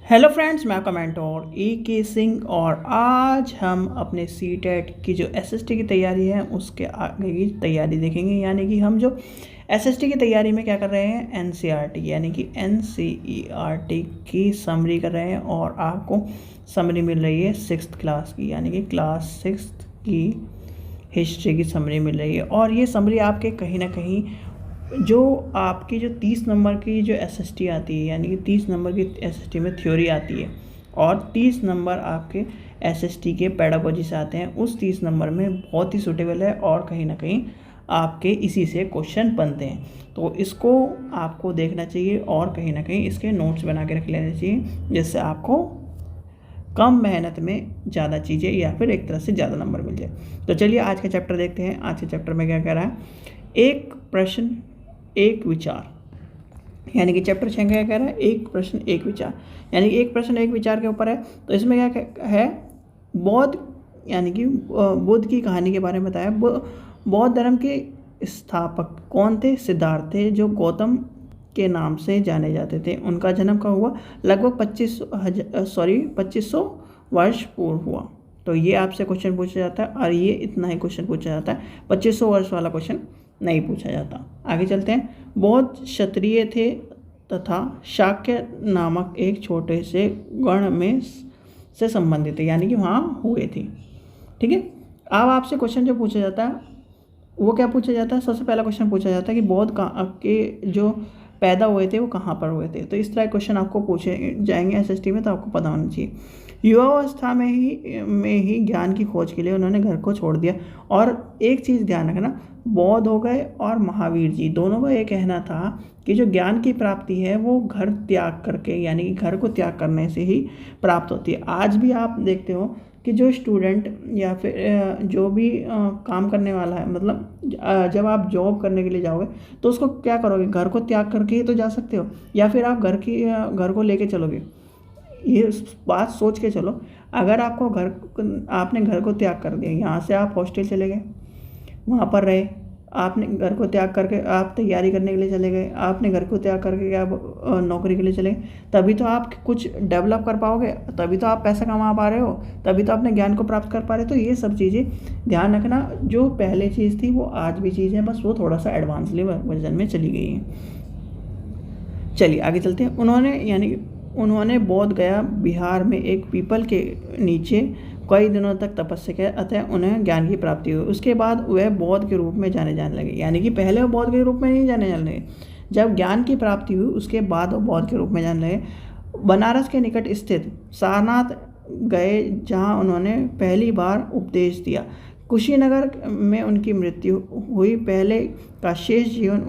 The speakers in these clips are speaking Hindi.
हेलो फ्रेंड्स, मैं कमेंटोर ए के सिंह और आज हम अपने सीटेट की जो एसएसटी की तैयारी है उसके आगे की तैयारी देखेंगे। यानी कि हम जो एसएसटी की तैयारी में क्या कर रहे हैं, एनसीईआरटी यानी कि एनसीईआरटी की समरी कर रहे हैं और आपको समरी मिल रही है 6th क्लास की, यानी कि क्लास 6th की हिस्ट्री की समरी मिल रही है। और ये समरी आपके कहीं ना कहीं जो आपकी जो 30 नंबर की जो एसएसटी आती है, यानी कि 30 नंबर की एसएसटी में थ्योरी आती है और 30 नंबर आपके एसएसटी के पेडागोजी से आते हैं, उस 30 नंबर में बहुत ही सूटेबल है और कहीं ना कहीं आपके इसी से क्वेश्चन बनते हैं। तो इसको आपको देखना चाहिए और कहीं ना कहीं इसके नोट्स बना के रख लेने चाहिए, जिससे आपको कम मेहनत में ज़्यादा चीज़ें या फिर एक तरह से ज़्यादा नंबर मिल जाए। तो चलिए आज का चैप्टर देखते हैं। आज के चैप्टर में क्या कह रहा है, एक प्रश्न एक विचार, यानी कि चैप्टर 6 क्या कह रहा है, एक प्रश्न एक विचार, यानी कि एक प्रश्न एक विचार के ऊपर है। तो इसमें क्या है, बौद्ध यानी कि बुद्ध की कहानी के बारे में बताया। बौद्ध धर्म के स्थापक कौन थे, सिद्धार्थ थे, जो गौतम के नाम से जाने जाते थे। उनका जन्म कब हुआ, लगभग 2500 वर्ष पूर्व हुआ। तो ये आपसे क्वेश्चन पूछा जाता है और ये इतना ही क्वेश्चन पूछा जाता है, 2500 वर्ष वाला क्वेश्चन नहीं पूछा जाता। आगे चलते हैं। बौद्ध क्षत्रिय थे तथा शाक्य नामक एक छोटे से गण में से संबंधित थे, यानी कि वहाँ हुए थे। ठीक है, अब आपसे क्वेश्चन जो पूछा जाता है वो क्या पूछा जाता है, सबसे पहला क्वेश्चन पूछा जाता है कि बौद्ध के जो पैदा हुए थे वो कहाँ पर हुए थे। तो इस तरह क्वेश्चन आपको पूछे जाएंगे एसएसटी में, तो आपको पता होना चाहिए। युवावस्था में ही ज्ञान की खोज के लिए उन्होंने घर को छोड़ दिया। और एक चीज़ ध्यान रखना, बौद्ध हो गए और महावीर जी दोनों का ये कहना था कि जो ज्ञान की प्राप्ति है वो घर त्याग करके, यानी कि घर को त्याग करने से ही प्राप्त होती है। आज भी आप देखते हो कि जो स्टूडेंट या फिर जो भी काम करने वाला है, मतलब जब आप जॉब करने के लिए जाओगे तो उसको क्या करोगे, घर को त्याग करके ही तो जा सकते हो, या फिर आप घर को लेके चलोगे। ये बात सोच के चलो, अगर आपने घर को त्याग कर दिया, यहाँ से आप हॉस्टल चले गए, वहाँ पर रहे, आपने घर को त्याग करके आप तैयारी करने के लिए चले गए, आपने घर को त्याग करके आप नौकरी के लिए चले गए, तभी तो आप कुछ डेवलप कर पाओगे, तभी तो आप पैसा कमा पा रहे हो, तभी तो अपने ज्ञान को प्राप्त कर पा रहे हो। तो ये सब चीज़ें ध्यान रखना, जो पहले चीज़ थी वो आज भी चीज़ है, बस वो थोड़ा सा एडवांसली वर्जन में चली गई है। चलिए आगे चलते हैं। उन्होंने बोध गया बिहार में एक पीपल के नीचे कई दिनों तक तपस्या किया, अतः उन्हें ज्ञान की प्राप्ति हुई। उसके बाद वह बौद्ध के रूप में जाने लगे, यानी कि पहले वो बौद्ध के रूप में नहीं जाने लगे, जब ज्ञान की प्राप्ति हुई उसके बाद वो बौद्ध के रूप में जाने लगे। बनारस के निकट स्थित सारनाथ गए, जहाँ उन्होंने पहली बार उपदेश दिया। कुशीनगर में उनकी मृत्यु हुई। पहले का शेष जीवन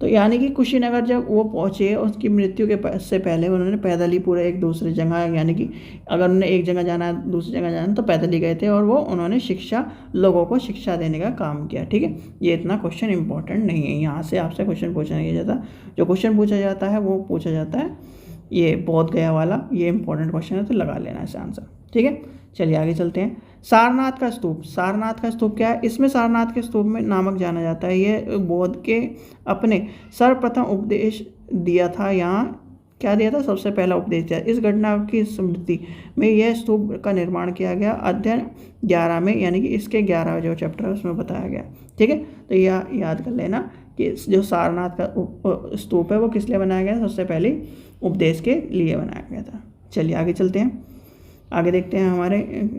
यानी कि कुशीनगर जब वो पहुँचे, उसकी मृत्यु के से पहले उन्होंने पैदल ही पूरा एक दूसरी जगह, यानी कि अगर उन्हें एक जगह जाना है दूसरी जगह जाना तो पैदल ही गए थे, और वो उन्होंने लोगों को शिक्षा देने का काम किया। ठीक है, ये इतना क्वेश्चन इंपॉर्टेंट नहीं है, यहाँ से आपसे क्वेश्चन पूछा नहीं जाता। जो क्वेश्चन पूछा जाता है वो पूछा जाता है ये बोध गया वाला, ये इंपॉर्टेंट क्वेश्चन है, तो लगा लेना इसे आंसर। ठीक है, चलिए आगे चलते हैं। सारनाथ का स्तूप क्या है, इसमें सारनाथ के स्तूप में नामक जाना जाता है। ये बौद्ध के अपने सर्वप्रथम उपदेश दिया था, यहाँ क्या दिया था, सबसे पहला उपदेश दिया। इस घटना की स्मृति में यह स्तूप का निर्माण किया गया, अध्ययन 11 में, यानी कि इसके 11 जो चैप्टर है उसमें बताया गया। ठीक है, तो यह याद कर लेना कि जो सारनाथ का स्तूप है वो किस लिए बनाया गया, सबसे पहले उपदेश के लिए बनाया गया था। चलिए आगे चलते हैं, आगे देखते हैं हमारे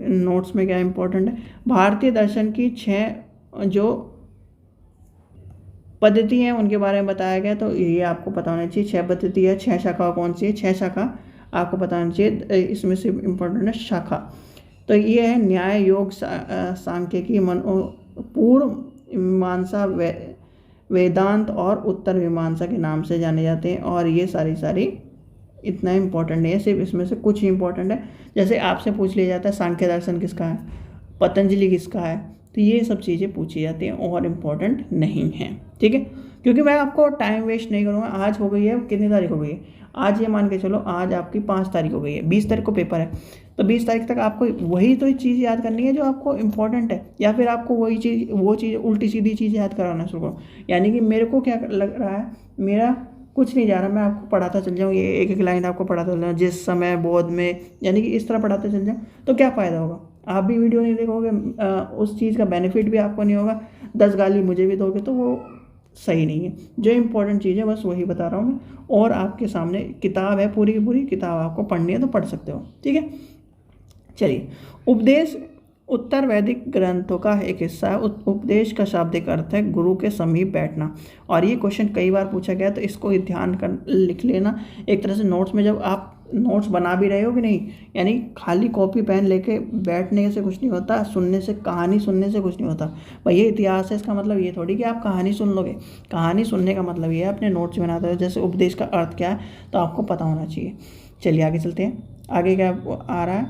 नोट्स में क्या इंपॉर्टेंट है। भारतीय दर्शन की 6 जो पद्धति हैं उनके बारे में बताया गया, तो ये आपको पता होना चाहिए। 6 पद्धति है, 6 शाखा कौन सी है, 6 शाखा आपको पता होना चाहिए। इसमें से इम्पोर्टेंट है शाखा, तो ये है न्याय, योग, सांख्यिकी, पूर्व मीमांसा, वेदांत और उत्तर मीमांसा के नाम से जाने जाते हैं। और ये सारी इतना इंपॉर्टेंट नहीं है, सिर्फ इसमें से कुछ इंपॉर्टेंट है। जैसे आपसे पूछ लिया जाता है सांख्य दर्शन किसका है, पतंजलि किसका है, तो ये सब चीज़ें पूछी जाती हैं और इम्पॉर्टेंट नहीं है। ठीक है, क्योंकि मैं आपको टाइम वेस्ट नहीं करूँगा। आज हो गई है, कितनी तारीख हो गई है, आज ये मान के चलो आज आपकी 5 तारीख हो गई है, 20 तारीख को पेपर है, तो 20 तारीख तक आपको वही तो चीज़ याद करनी है जो आपको इंपॉर्टेंट है, या फिर आपको वो चीज़ उल्टी सीधी चीज़ याद कराना शुरू करो। यानी कि मेरे को क्या लग रहा है, मेरा कुछ नहीं जा रहा, मैं आपको पढ़ाता चल जाऊँ, ये एक एक लाइन आपको पढ़ाता चल जाऊँ, जिस समय बोध में, यानी कि इस तरह पढ़ाते चल जाऊँ, तो क्या फ़ायदा होगा? आप भी वीडियो नहीं देखोगे, उस चीज़ का बेनिफिट भी आपको नहीं होगा, 10 गाली मुझे भी दोगे, तो वो सही नहीं है। जो इम्पोर्टेंट चीज़ है बस वही बता रहा हूँ मैं, और आपके सामने किताब है, पूरी की पूरी किताब आपको पढ़नी है तो पढ़ सकते हो, ठीक है। चलिए, उपदेश उत्तर वैदिक ग्रंथों का एक हिस्सा है। उपदेश का शाब्दिक अर्थ है गुरु के समीप बैठना, और ये क्वेश्चन कई बार पूछा गया, तो इसको ध्यान कर लिख लेना एक तरह से नोट्स में। जब आप नोट्स बना भी रहे हो कि नहीं, यानी खाली कॉपी पेन लेके बैठने से कुछ नहीं होता, सुनने से, कहानी सुनने से कुछ नहीं होता। भाई ये इतिहास है, इसका मतलब ये थोड़ी कि आप कहानी सुन लोगे। कहानी सुनने का मतलब ये है अपने नोट्स बनाते हो, जैसे उपदेश का अर्थ क्या है तो आपको पता होना चाहिए। चलिए आगे चलते हैं। आगे क्या आ रहा है,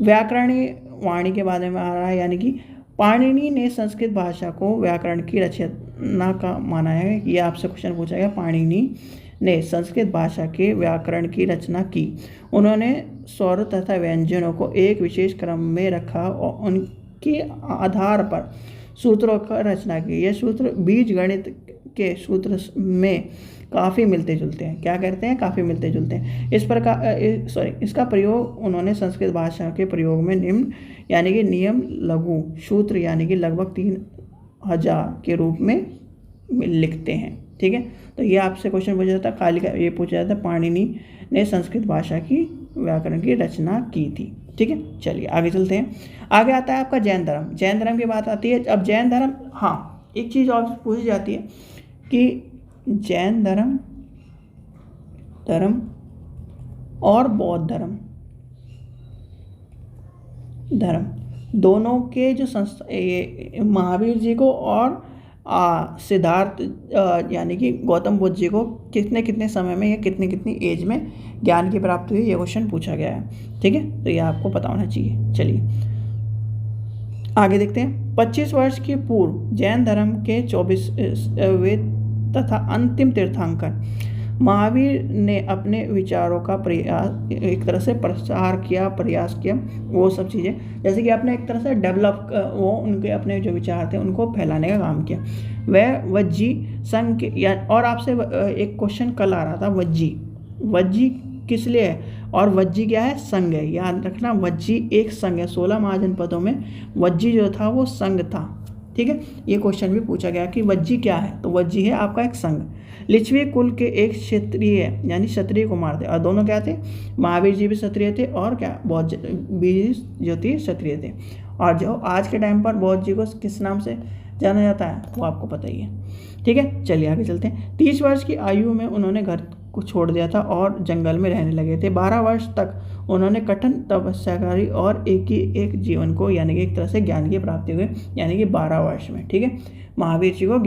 व्याकरणीय वाणी के बारे में आ रहा है, यानी कि पाणिनि ने संस्कृत भाषा को व्याकरण की रचना का माना है। ये आपसे क्वेश्चन पूछा गया, पाणिनि ने संस्कृत भाषा के व्याकरण की रचना की। उन्होंने स्वर तथा व्यंजनों को एक विशेष क्रम में रखा और उनके आधार पर सूत्रों का रचना की। ये सूत्र बीज गणित के सूत्र में काफ़ी मिलते जुलते हैं। क्या कहते हैं? काफ़ी मिलते जुलते हैं। इसका प्रयोग उन्होंने संस्कृत भाषा के प्रयोग में निम्न यानी कि नियम लघु सूत्र यानी कि लगभग 3000 के रूप में लिखते हैं, ठीक है। तो ये आपसे क्वेश्चन पूछा जाता है, खाली का ये पूछा जाता है, पाणिनि ने संस्कृत भाषा की व्याकरण की रचना की थी, ठीक है। चलिए आगे चलते हैं। आगे आता है आपका जैन धर्म। जैन धर्म की बात आती है। अब जैन धर्म, हाँ एक चीज़ और पूछी जाती है कि जैन धर्म और बौद्ध धर्म दोनों के जो महावीर जी को और सिद्धार्थ यानी कि गौतम बुद्ध जी को कितने कितने समय में या कितनी कितनी एज में ज्ञान की प्राप्ति हुई, ये क्वेश्चन पूछा गया है, ठीक है। तो ये आपको पता होना चाहिए। चलिए आगे देखते हैं। 25 वर्ष के पूर्व जैन धर्म के 24वें तथा अंतिम तीर्थंकर महावीर ने अपने विचारों का प्रयास एक तरह से प्रयास किया वो सब चीज़ें, जैसे कि आपने एक तरह से डेवलप वो उनके अपने जो विचार थे उनको फैलाने का काम किया। वह वज्जी संघ के या, और आपसे एक क्वेश्चन कल आ रहा था, वज्जी किस लिए है, और वज्जी क्या है? संघ है। याद रखना, वज्जी एक संघ है। 16 महाजनपदों में वज्जी जो था वो संघ था, ठीक है। ये क्वेश्चन भी पूछा गया कि वज्जी क्या है, तो वज्जी है आपका एक संघ। लिच्छवी कुल के एक क्षत्रिय यानी क्षत्रिय कुमार थे, और दोनों क्या थे? महावीर जी भी क्षत्रिय थे और क्या बौद्ध भी जो थे क्षत्रिय थे। और जो आज के टाइम पर बौद्ध जी को किस नाम से जाना जाता है वो आपको पता ही है, ठीक है। चलिए आगे चलते हैं। 30 वर्ष की आयु में उन्होंने घर को छोड़ दिया था और जंगल में रहने लगे थे। 12 वर्ष तक उन्होंने कठिन तपस्या करी और एक जीवन को यानी कि एक तरह से ज्ञान की प्राप्ति हुई, यानी कि 12 वर्ष में, ठीक है। महावीर जी को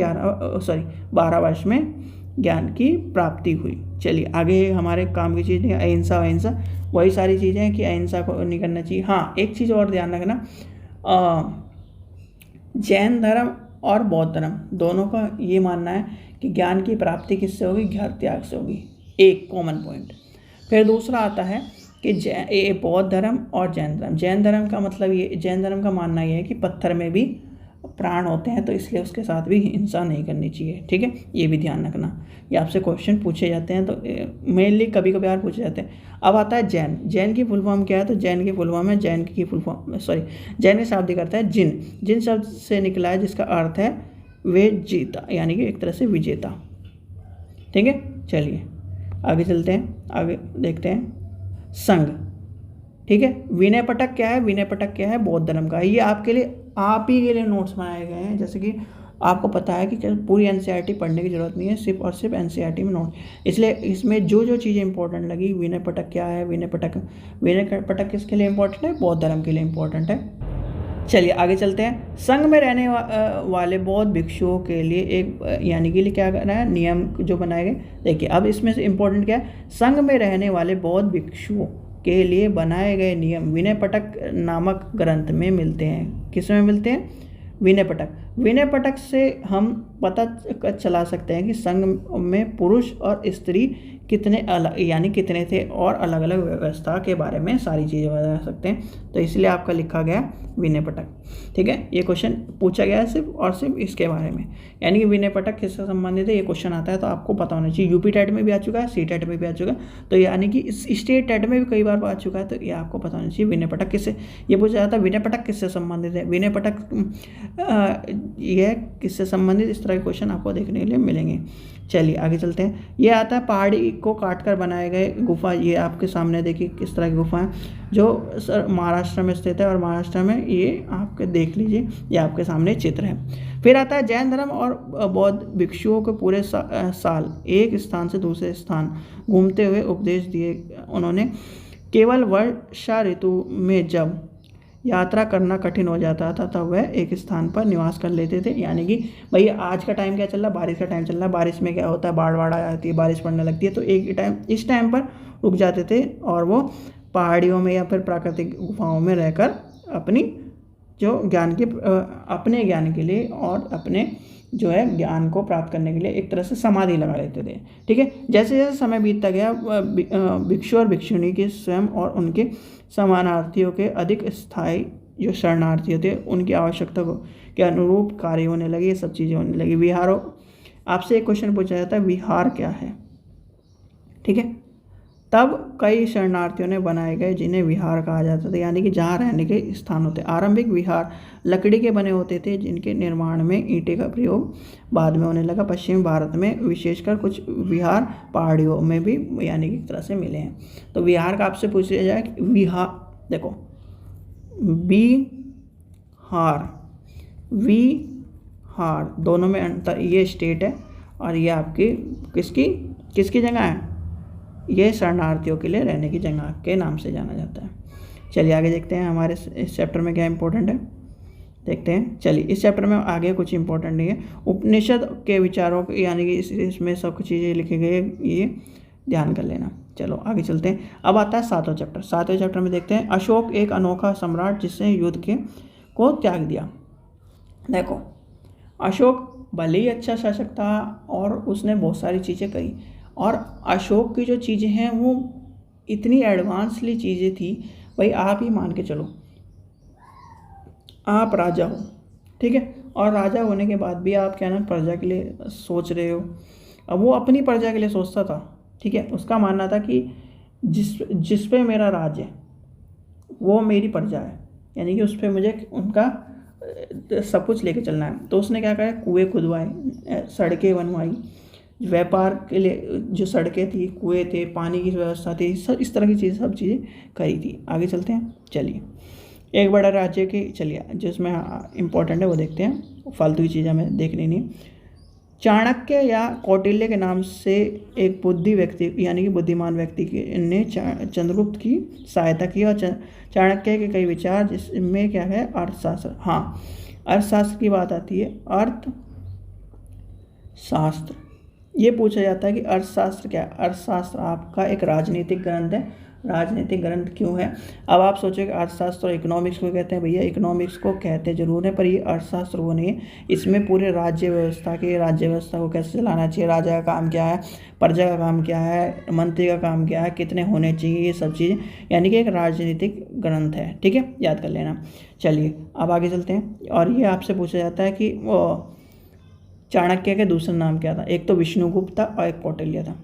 12 वर्ष में ज्ञान की प्राप्ति हुई। चलिए आगे हमारे काम की चीज़ें अहिंसा वही सारी चीज़ें हैं कि अहिंसा को नहीं करना चाहिए। हाँ एक चीज़ और ध्यान रखना, जैन धर्म और बौद्ध धर्म दोनों का ये मानना है कि ज्ञान की प्राप्ति किससे होगी? ज्ञान त्याग से होगी, एक कॉमन पॉइंट। फिर दूसरा आता है कि बौद्ध धर्म और जैन धर्म। जैन धर्म का मतलब ये, जैन धर्म का मानना ये है कि पत्थर में भी प्राण होते हैं, तो इसलिए उसके साथ भी हिंसा नहीं करनी चाहिए, ठीक है। ये भी ध्यान रखना, ये आपसे क्वेश्चन पूछे जाते हैं, तो मेनली कभी कभार पूछे जाते हैं। अब आता है जैन। जैन की फुल फॉर्म क्या है? तो जैन की फुल फॉर्म है, जैन का शाब्दिक अर्थ है जिन शब्द से निकला है, जिसका अर्थ है विजेता, यानी कि एक तरह से विजेता, ठीक है। चलिए आगे चलते हैं, आगे देखते हैं संघ, ठीक है। विनय पटक क्या है? विनय पटक क्या है? बौद्ध धर्म का है। ये आपके लिए, आप ही के लिए नोट्स बनाए गए हैं, जैसे कि आपको पता है कि पूरी एनसीईआरटी पढ़ने की जरूरत नहीं है, सिर्फ और सिर्फ एनसीईआरटी में नोट, इसलिए इसमें जो चीज़ें इंपॉर्टेंट लगी, विनय पटक क्या है, विनय पटक किसके लिए इंपॉर्टेंट है? बौद्ध धर्म के लिए इंपॉर्टेंट है। चलिए आगे चलते हैं। संघ में रहने वाले बौद्ध भिक्षुओं के लिए एक यानी कि क्या करना है? नियम जो बनाए गए। देखिए अब इसमें से इंपॉर्टेंट क्या है? संघ में रहने वाले बौद्ध भिक्षुओं के लिए बनाए गए नियम विनय पटक नामक ग्रंथ में मिलते हैं। किस में मिलते हैं? विनय पटक। विनय पटक से हम पता चला सकते हैं कि संघ में पुरुष और स्त्री कितने अलग यानी कितने थे और अलग अलग व्यवस्था के बारे में सारी चीज़ें बता सकते हैं। तो इसलिए आपका लिखा गया विनय पटक। ठीक है, ये क्वेश्चन पूछा गया है सिर्फ और सिर्फ इसके बारे में, यानी कि विनय पटक किससे संबंधित है, ये क्वेश्चन आता है तो आपको पता होना चाहिए। यूपी टेट में भी आ चुका है, सी टेट में भी आ चुका है, तो यानी कि इस स्टेट टेट में भी कई बार आ चुका है, तो ये आपको पता होना चाहिए। विनय पटक किससे, ये पूछा जाता है विनय पटक किससे संबंधित है, विनय पटक यह किससे संबंधित, इस तरह के क्वेश्चन आपको देखने के लिए मिलेंगे। चलिए आगे चलते हैं। ये आता है पहाड़ी को काट कर बनाए गए गुफा, ये आपके सामने देखिए किस तरह की गुफा है, जो महाराष्ट्र में स्थित है, और महाराष्ट्र में ये आपके देख लीजिए, ये आपके सामने चित्र है। फिर आता है जैन धर्म और बौद्ध भिक्षुओं को पूरे साल एक स्थान से दूसरे स्थान घूमते हुए उपदेश दिए उन्होंने। केवल वर्षा ऋतु में जब यात्रा करना कठिन हो जाता था तब वह एक स्थान पर निवास कर लेते थे। यानी कि भाई आज का टाइम क्या चल रहा है, बारिश का टाइम चल रहा है, बारिश में क्या होता है, बाढ़ आ जाती है, बारिश पड़ने लगती है, तो एक टाइम इस टाइम पर रुक जाते थे और वो पहाड़ियों में या फिर प्राकृतिक गुफाओं में रहकर अपनी जो ज्ञान की अपने ज्ञान के लिए और अपने जो है ज्ञान को प्राप्त करने के लिए एक तरह से समाधि लगा लेते थे। ठीक है, जैसे जैसे समय बीतता गया भिक्षु और भिक्षुणी के स्वयं और उनके समानार्थियों के अधिक स्थायी जो शरणार्थी थे उनकी आवश्यकता के अनुरूप कार्य होने लगे, ये सब चीज़ें होने लगी। विहारों, आपसे एक क्वेश्चन पूछा जाता है विहार क्या है। ठीक है, तब कई शरणार्थियों ने बनाए गए जिन्हें विहार कहा जाता था, यानी कि जहाँ रहने के स्थान होते। आरंभिक विहार लकड़ी के बने होते थे जिनके निर्माण में ईंटें का प्रयोग बाद में होने लगा। पश्चिमी भारत में विशेषकर कुछ विहार पहाड़ियों में भी यानी कि एक तरह से मिले हैं। तो विहार का आपसे पूछा जाए कि विहार, देखो विहार दोनों में अंतर, ये स्टेट है और ये आपकी किसकी जगह है, ये शरणार्थियों के लिए रहने की जगह के नाम से जाना जाता है। चलिए आगे देखते हैं हमारे इस चैप्टर में क्या इंपॉर्टेंट है, देखते हैं। चलिए इस चैप्टर में आगे कुछ इंपॉर्टेंट नहीं है, उपनिषद के विचारों यानी कि इसमें सब कुछ चीज़ें लिखी गई है, ये ध्यान कर लेना। चलो आगे चलते हैं। अब आता है सातवां चैप्टर। सातवें चैप्टर में देखते हैं अशोक एक अनोखा सम्राट जिसने युद्ध को त्याग दिया। देखो अशोक भले ही अच्छा शासक था और उसने बहुत सारी चीज़ें करी, और अशोक की जो चीज़ें हैं वो इतनी एडवांसली चीज़ें थी, भाई आप ही मान के चलो आप राजा हो, ठीक है, और राजा होने के बाद भी आप क्या ना प्रजा के लिए सोच रहे हो। अब वो अपनी प्रजा के लिए सोचता था, ठीक है, उसका मानना था कि जिस पे मेरा राज है वो मेरी प्रजा है, यानी कि उस पर मुझे उनका सब कुछ लेके चलना है। तो उसने क्या करा, कुएँ खुदवाए, सड़कें बनवाई, व्यापार के लिए जो सड़कें थी, कुएँ थे, पानी की व्यवस्था थी, सब इस तरह की चीज़ें सब चीज़ें करी थी। आगे चलते हैं। चलिए एक बड़ा राज्य की, चलिए जिसमें इम्पोर्टेंट है वो देखते हैं, फालतू की चीज़ें हमें देखनी नहीं। चाणक्य या कौटिल्य के नाम से एक बुद्धि व्यक्ति यानी कि बुद्धिमान व्यक्ति ने चंद्रगुप्त की सहायता की, और चाणक्य के कई विचार जिसमें क्या है अर्थशास्त्र, हाँ अर्थशास्त्र की बात आती है, अर्थशास्त्र ये पूछा जाता है कि अर्थशास्त्र क्या है। अर्थशास्त्र आपका एक राजनीतिक ग्रंथ है। राजनीतिक ग्रंथ क्यों है, अब आप सोचोगे अर्थशास्त्र और इकोनॉमिक्स को कहते हैं, भैया इकोनॉमिक्स को कहते जरूर है पर ये अर्थशास्त्र वो नहीं है। इसमें पूरे राज्य व्यवस्था को कैसे चलाना चाहिए, राजा का काम क्या है, प्रजा का काम क्या है, मंत्री का काम क्या है, कितने होने चाहिए, ये सब चीज़ें, यानी कि एक राजनीतिक ग्रंथ है। ठीक है, याद कर लेना। चलिए अब आगे चलते हैं, और ये आपसे पूछा जाता है कि वो चाणक्य के दूसरा नाम क्या था। एक तो विष्णुगुप्त था और एक कौटिल्य था।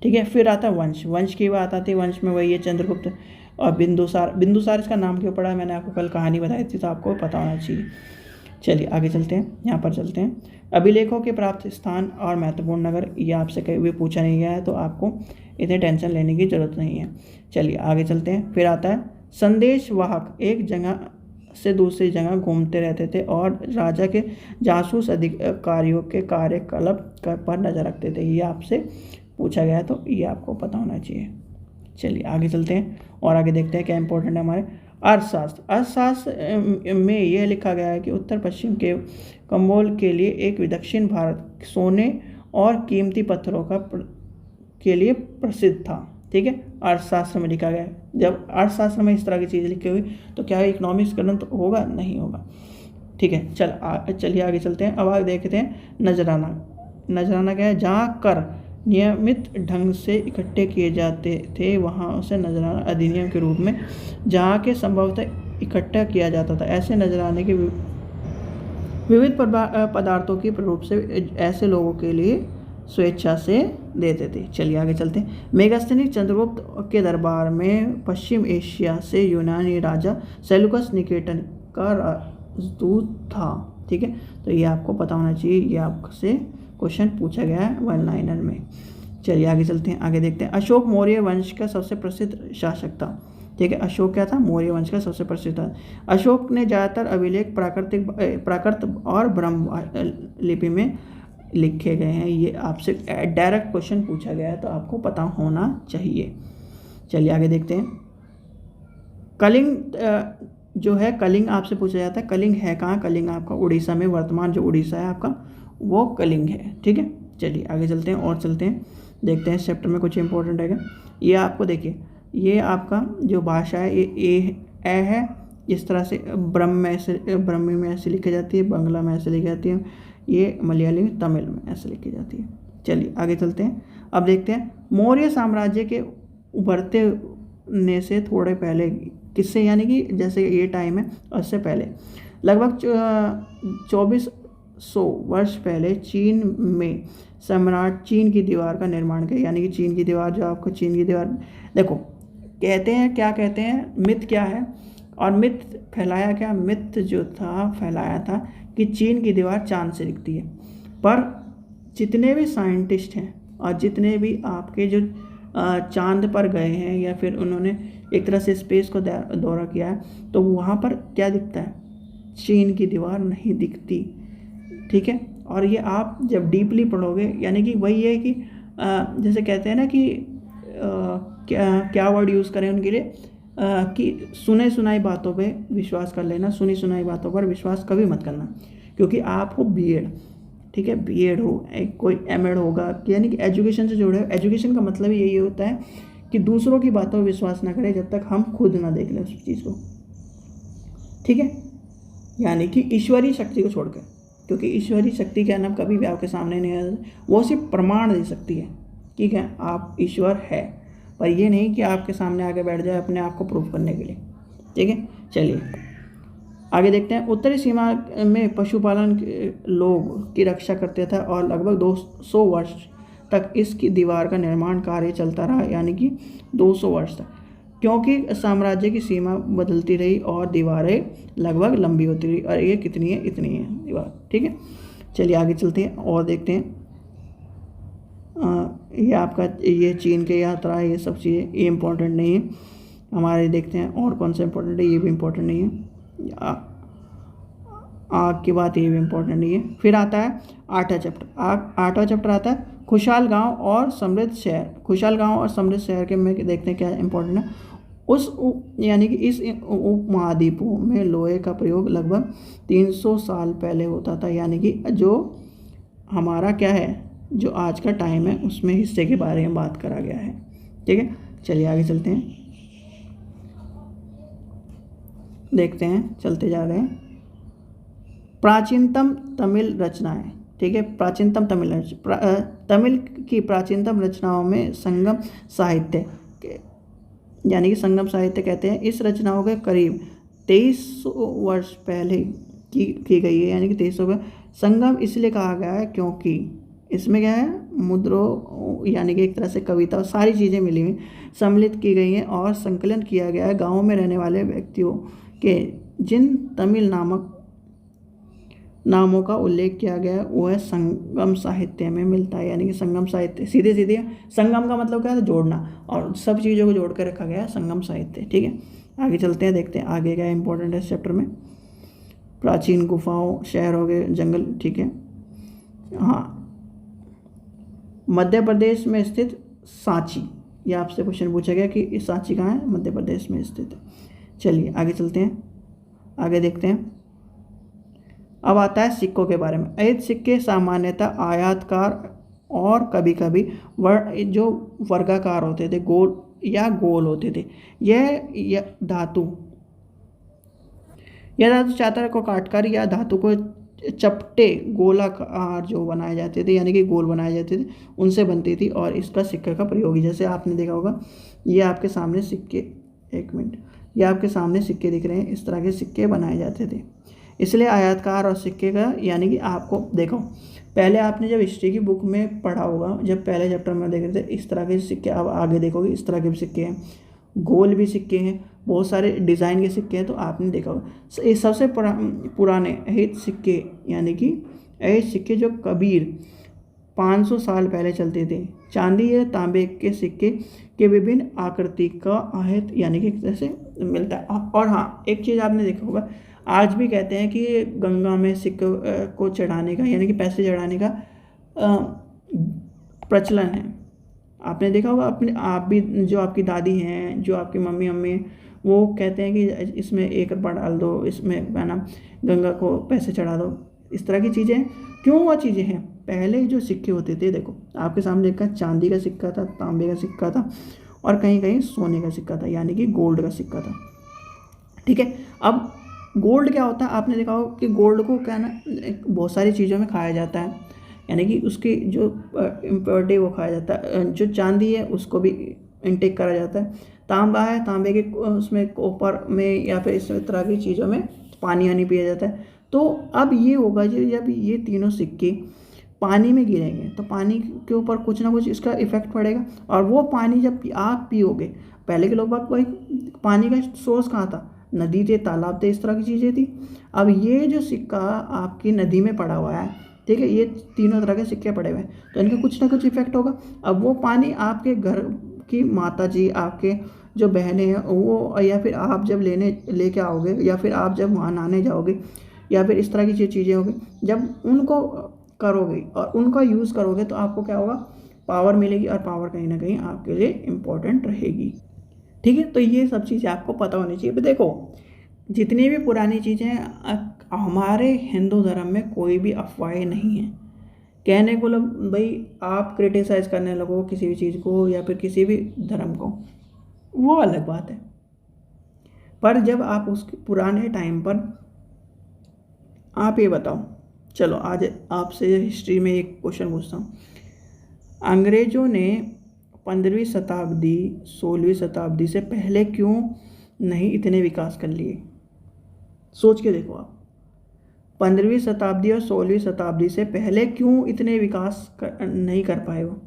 ठीक है, फिर आता वंश की बात आती है। वंश में वही है चंद्रगुप्त और बिंदुसार इसका नाम क्यों पड़ा है, मैंने आपको कल कहानी बताई थी, तो आपको पता होना चाहिए। चलिए आगे चलते हैं, यहाँ पर चलते हैं। अभिलेखों के प्राप्त स्थान और महत्वपूर्ण नगर, ये आपसे कहीं भी पूछा नहीं गया है, तो आपको इतने टेंशन लेने की जरूरत नहीं है। चलिए आगे चलते हैं। फिर आता है संदेश वाहक एक जगह से दूसरी जगह घूमते रहते थे और राजा के जासूस अधिकारियों के कार्यकलाप पर नजर रखते थे। ये आपसे पूछा गया है, तो ये आपको पता होना चाहिए। चलिए आगे चलते हैं और आगे देखते हैं क्या इंपॉर्टेंट है हमारे अर्थशास्त्र। अर्थशास्त्र में यह लिखा गया है कि उत्तर पश्चिम के कंबोल के लिए एक दक्षिण भारत सोने और कीमती पत्थरों के लिए प्रसिद्ध था। ठीक है, अर्थशास्त्र में लिखा गया है। जब अर्थशास्त्र में इस तरह की चीज़ लिखी हुई तो क्या इकोनॉमिक्स ग्रंथ होगा, नहीं होगा। ठीक है। चलिए आगे चलते हैं। अब आगे देखते हैं नजराना। नजराना क्या है? जहाँ कर नियमित ढंग से इकट्ठे किए जाते थे वहाँ उसे नजराना अधिनियम के रूप में जहाँ के संभवतः इकट्ठा किया जाता था। ऐसे नजराने के विविध पदार्थों की रूप से ऐसे लोगों के लिए स्वेच्छा से देते थे। चलिए आगे चलते हैं। मेगास्थनीज चंद्रगुप्त के दरबार में पश्चिम एशिया से यूनानी राजा सेलुकस निकेटर का राजदूत था। ठीक है, तो ये आपको पता होना चाहिए, ये आपसे क्वेश्चन पूछा गया है वन लाइनर में। चलिए आगे चलते हैं। आगे देखते हैं। अशोक मौर्य वंश का सबसे प्रसिद्ध शासक था। ठीक है, अशोक क्या था? मौर्य वंश का सबसे प्रसिद्ध था। अशोक ने ज़्यादातर अभिलेख प्राकृत और ब्रह्म लिपि में लिखे गए हैं। ये आपसे डायरेक्ट क्वेश्चन पूछा गया है तो आपको पता होना चाहिए। चलिए आगे देखते हैं। कलिंग जो है, कलिंग आपसे पूछा जाता है। कलिंग है कहाँ? कलिंग आपका उड़ीसा में, वर्तमान जो उड़ीसा है आपका वो कलिंग है। ठीक है, चलिए आगे चलते हैं और चलते हैं, देखते हैं चैप्टर में कुछ इंपॉर्टेंट है क्या। ये आपको देखिए, ये आपका जो भाषा है ये ए है, इस तरह से ब्रह्मी में ऐसे लिखी जाती है, बांग्ला में ऐसे लिखी जाती है, ये मलयाली में, तमिल में ऐसे लिखी जाती है। चलिए आगे चलते हैं। अब देखते हैं मौर्य साम्राज्य के उभरते ने से थोड़े पहले किससे, यानी कि जैसे ये टाइम है उससे पहले लगभग 2400 वर्ष पहले चीन में सम्राट चीन की दीवार का निर्माण किया। यानी कि चीन की दीवार, जो आपको चीन की दीवार देखो कहते हैं, क्या कहते हैं, मिथ क्या है और मिथ फैलाया क्या, मिथ जो था फैलाया था कि चीन की दीवार चांद से दिखती है। पर जितने भी साइंटिस्ट हैं और जितने भी आपके जो चांद पर गए हैं या फिर उन्होंने एक तरह से स्पेस को दौरा किया है, तो वहाँ पर क्या दिखता है? चीन की दीवार नहीं दिखती। ठीक है, और ये आप जब डीपली पढ़ोगे, यानी कि वही है कि जैसे कहते हैं ना कि क्या वर्ड यूज़ करें उनके लिए, कि सुने सुनाई बातों पे विश्वास कर लेना, सुनी सुनाई बातों पर विश्वास कभी मत करना। क्योंकि आप हो बीएड, ठीक है, बीएड हो, कोई एमएड होगा, यानी कि एजुकेशन से जुड़े हो। एजुकेशन का मतलब यही होता है कि दूसरों की बातों पर विश्वास ना करें जब तक हम खुद ना देख लें उस चीज़ को। ठीक है, यानी कि ईश्वरीय शक्ति को छोड़कर, क्योंकि ईश्वरीय शक्ति क्या नाम कभी भी आपके सामने नहीं आ, वो सिर्फ प्रमाण दे सकती है। ठीक है, आप ईश्वर है, पर ये नहीं कि आपके सामने आके बैठ जाए अपने आप को प्रूफ करने के लिए। ठीक है, चलिए आगे देखते हैं। उत्तरी सीमा में पशुपालन लोग की रक्षा करते थे और लगभग 200 वर्ष तक इसकी दीवार का निर्माण कार्य चलता रहा, यानी कि 200 वर्ष तक, क्योंकि साम्राज्य की सीमा बदलती रही और दीवारें लगभग लंबी होती रही। और ये कितनी है? इतनी है दीवार। ठीक है, चलिए आगे चलते हैं और देखते हैं। ये आपका ये चीन के यात्रा, ये सब चीज़ें ये इम्पोर्टेंट नहीं है हमारे। देखते हैं और कौन सा इम्पोर्टेंट है, ये भी इम्पोर्टेंट नहीं है। आग की बात, ये भी इम्पोर्टेंट नहीं है। फिर आता है 8वां चैप्टर। 8वां चैप्टर आता है खुशहाल गांव और समृद्ध शहर। खुशहाल गांव और समृद्ध शहर के में देखते हैं क्या इम्पोर्टेंट है। यानी कि इस उपमहाद्वीपों में लोहे का प्रयोग लगभग 300 साल पहले होता था। यानी कि जो हमारा क्या है, जो आज का टाइम है उसमें हिस्से के बारे में बात करा गया है। ठीक है, चलिए आगे चलते हैं, देखते हैं, चलते जा रहे हैं। प्राचीनतम तमिल रचनाएं। ठीक है, प्राचीनतम तमिल की प्राचीनतम रचनाओं में संगम साहित्य, यानी कि संगम साहित्य कहते हैं। इस रचनाओं के करीब 2300 वर्ष पहले की गई है, यानी कि 2300 संगम इसलिए कहा गया है क्योंकि इसमें क्या है, मुद्रों यानी कि एक तरह से कविता और सारी चीज़ें मिली हुई सम्मिलित की गई हैं और संकलन किया गया है। गाँव में रहने वाले व्यक्तियों के जिन तमिल नामों का उल्लेख किया गया है वह संगम साहित्य में मिलता है। यानी कि संगम साहित्य सीधे संगम का मतलब क्या है, जोड़ना, और सब चीज़ों को जोड़ कर रखा गया है संगम साहित्य। ठीक है, आगे चलते हैं, देखते हैं आगे क्या इंपॉर्टेंट है इस चैप्टर में। प्राचीन गुफाओं, शहर हो गए, जंगल। ठीक है, हाँ, मध्य प्रदेश में स्थित सांची, ये आपसे क्वेश्चन पूछा गया कि सांची कहाँ है, मध्य प्रदेश में स्थित है। चलिए आगे चलते हैं, आगे देखते हैं। अब आता है सिक्कों के बारे में। अयस्क सिक्के सामान्यतः आयताकार और कभी कभी जो वर्गाकार होते थे, गोल होते थे। यह धातु यह धातु चातर को काटकर या धातु को चपटे गोलाकार जो बनाए जाते थे, यानी कि गोल बनाए जाते थे, उनसे बनती थी और इसका सिक्के का प्रयोग, जैसे आपने देखा होगा ये आपके सामने सिक्के, एक मिनट, ये आपके सामने सिक्के दिख रहे हैं, इस तरह के सिक्के बनाए जाते थे। इसलिए आयताकार और सिक्के का, यानी कि आपको देखो पहले आपने जब हिस्ट्री की बुक में पढ़ा होगा, जब पहले चैप्टर में देख रहे थे, इस तरह के सिक्के, आप आगे देखोगे इस तरह के भी सिक्के हैं, गोल भी सिक्के हैं, बहुत सारे डिज़ाइन के सिक्के हैं, तो आपने देखा होगा। ये सबसे पुराने अहित सिक्के, यानी कि अहित सिक्के जो कबीर 500 साल पहले चलते थे, चांदी या तांबे के सिक्के के विभिन्न आकृति का अहित, यानी कि जैसे मिलता है। और हाँ, एक चीज़ आपने देखा होगा, आज भी कहते हैं कि गंगा में सिक्के को चढ़ाने का, यानी कि पैसे चढ़ाने का प्रचलन है। आपने देखा होगा, अपने आप भी, जो आपकी दादी हैं, जो आपकी मम्मी हैं, वो कहते हैं कि इसमें 1 रुपया डाल दो, इसमें है ना गंगा को पैसे चढ़ा दो, इस तरह की चीज़ें। क्यों वो चीज़ें हैं? पहले जो सिक्के होते थे, देखो आपके सामने एक चांदी का सिक्का था, तांबे का सिक्का था, और कहीं कहीं सोने का सिक्का था, यानी कि गोल्ड का सिक्का था। ठीक है, अब गोल्ड क्या होता है, आपने देखा होगा कि गोल्ड को क्या ना बहुत सारी चीज़ों में खाया जाता है, यानी कि उसकी जो इम्प्योरिटी वो खाया जाता है। जो चांदी है उसको भी इनटेक करा जाता है। तांबा है, तांबे के उसमें कॉपर में या फिर इस तरह की चीज़ों में पानी आनी पिया जाता है। तो अब ये होगा जब ये तीनों सिक्के पानी में गिरेंगे तो पानी के ऊपर कुछ ना कुछ इसका इफेक्ट पड़ेगा, और वो पानी जब आप पियोगे, पहले के लोग बाग कोई पानी का सोर्स कहाँ था, नदी थे, तालाब थे, इस तरह की चीज़ें थी। अब ये जो सिक्का आपकी नदी में पड़ा हुआ है, ठीक है, ये तीनों तरह के सिक्के पड़े हुए हैं, तो इनका कुछ ना कुछ इफेक्ट होगा। अब वो पानी आपके घर की माता जी, आपके जो बहनें हैं वो, या फिर आप जब लेके आओगे, या फिर आप जब वहाँ नहाने जाओगे, या फिर इस तरह की जो चीज़ें होगी, जब उनको करोगे और उनका यूज़ करोगे तो आपको क्या होगा, पावर मिलेगी, और पावर कहीं ना कहीं आपके लिए इम्पोर्टेंट रहेगी। ठीक है, तो ये सब चीज़ें आपको पता होनी चाहिए। देखो जितनी भी पुरानी चीज़ें हमारे हिंदू धर्म में कोई भी अफवाहें नहीं है। कहने को लोग भाई आप क्रिटिसाइज़ करने लगो किसी भी चीज़ को या फिर किसी भी धर्म को, वो अलग बात है। पर जब आप उसके पुराने टाइम पर, आप ये बताओ, चलो आज आपसे हिस्ट्री में एक क्वेश्चन पूछता हूँ। अंग्रेज़ों ने 15वीं शताब्दी 16वीं शताब्दी से पहले क्यों नहीं इतने विकास कर लिए? सोच के देखो आप, 15वीं शताब्दी और 16वीं शताब्दी से पहले क्यों इतने विकास नहीं कर पाए वो?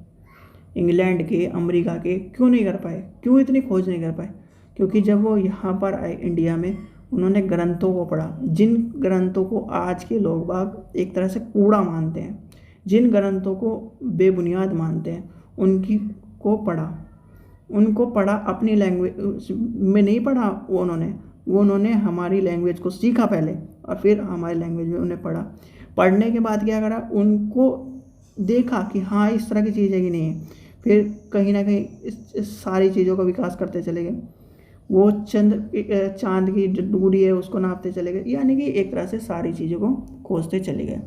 इंग्लैंड के, अमेरिका के क्यों नहीं कर पाए? क्यों इतनी खोज नहीं कर पाए? क्योंकि जब वो यहाँ पर आए इंडिया में, उन्होंने ग्रंथों को पढ़ा, जिन ग्रंथों को आज के लोग बाग एक तरह से कूड़ा मानते हैं, जिन ग्रंथों को बेबुनियाद मानते हैं, उनको पढ़ा अपनी लैंग्वेज में नहीं पढ़ा उन्होंने हमारी लैंग्वेज को सीखा पहले, और फिर हमारी लैंग्वेज में उन्हें पढ़ा। पढ़ने के बाद क्या करा, उनको देखा कि हाँ इस तरह की चीज़ है कि नहीं है, फिर कहीं ना कहीं इस सारी चीज़ों का विकास करते चले गए। वो चांद की जो दूरी है उसको नापते चले गए, यानी कि एक तरह से सारी चीज़ों को खोजते चले गए।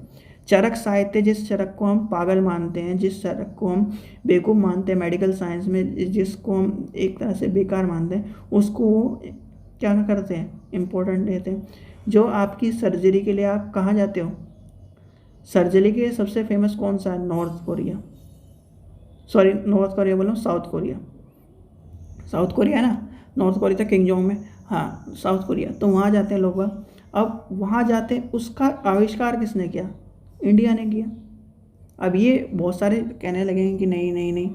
चरक साहित्य, जिस चरक को हम पागल मानते हैं, जिस चरक को हम बेवकूफ़ मानते हैं, मेडिकल साइंस में जिसको हम एक तरह से बेकार मानते हैं, उसको क्या करते हैं, इम्पोर्टेंट देते हैं। जो आपकी सर्जरी के लिए आप कहाँ जाते हो, सर्जरी के लिए सबसे फेमस कौन सा है? नॉर्थ कोरिया बोल रहा हूँ, साउथ कोरिया है ना, नॉर्थ कोरिया था किंगजोंग में, हाँ साउथ कोरिया, तो वहाँ जाते हैं लोग। अब वहाँ जाते हैं, उसका आविष्कार किसने किया? इंडिया ने किया। अब ये बहुत सारे कहने लगे हैं कि नहीं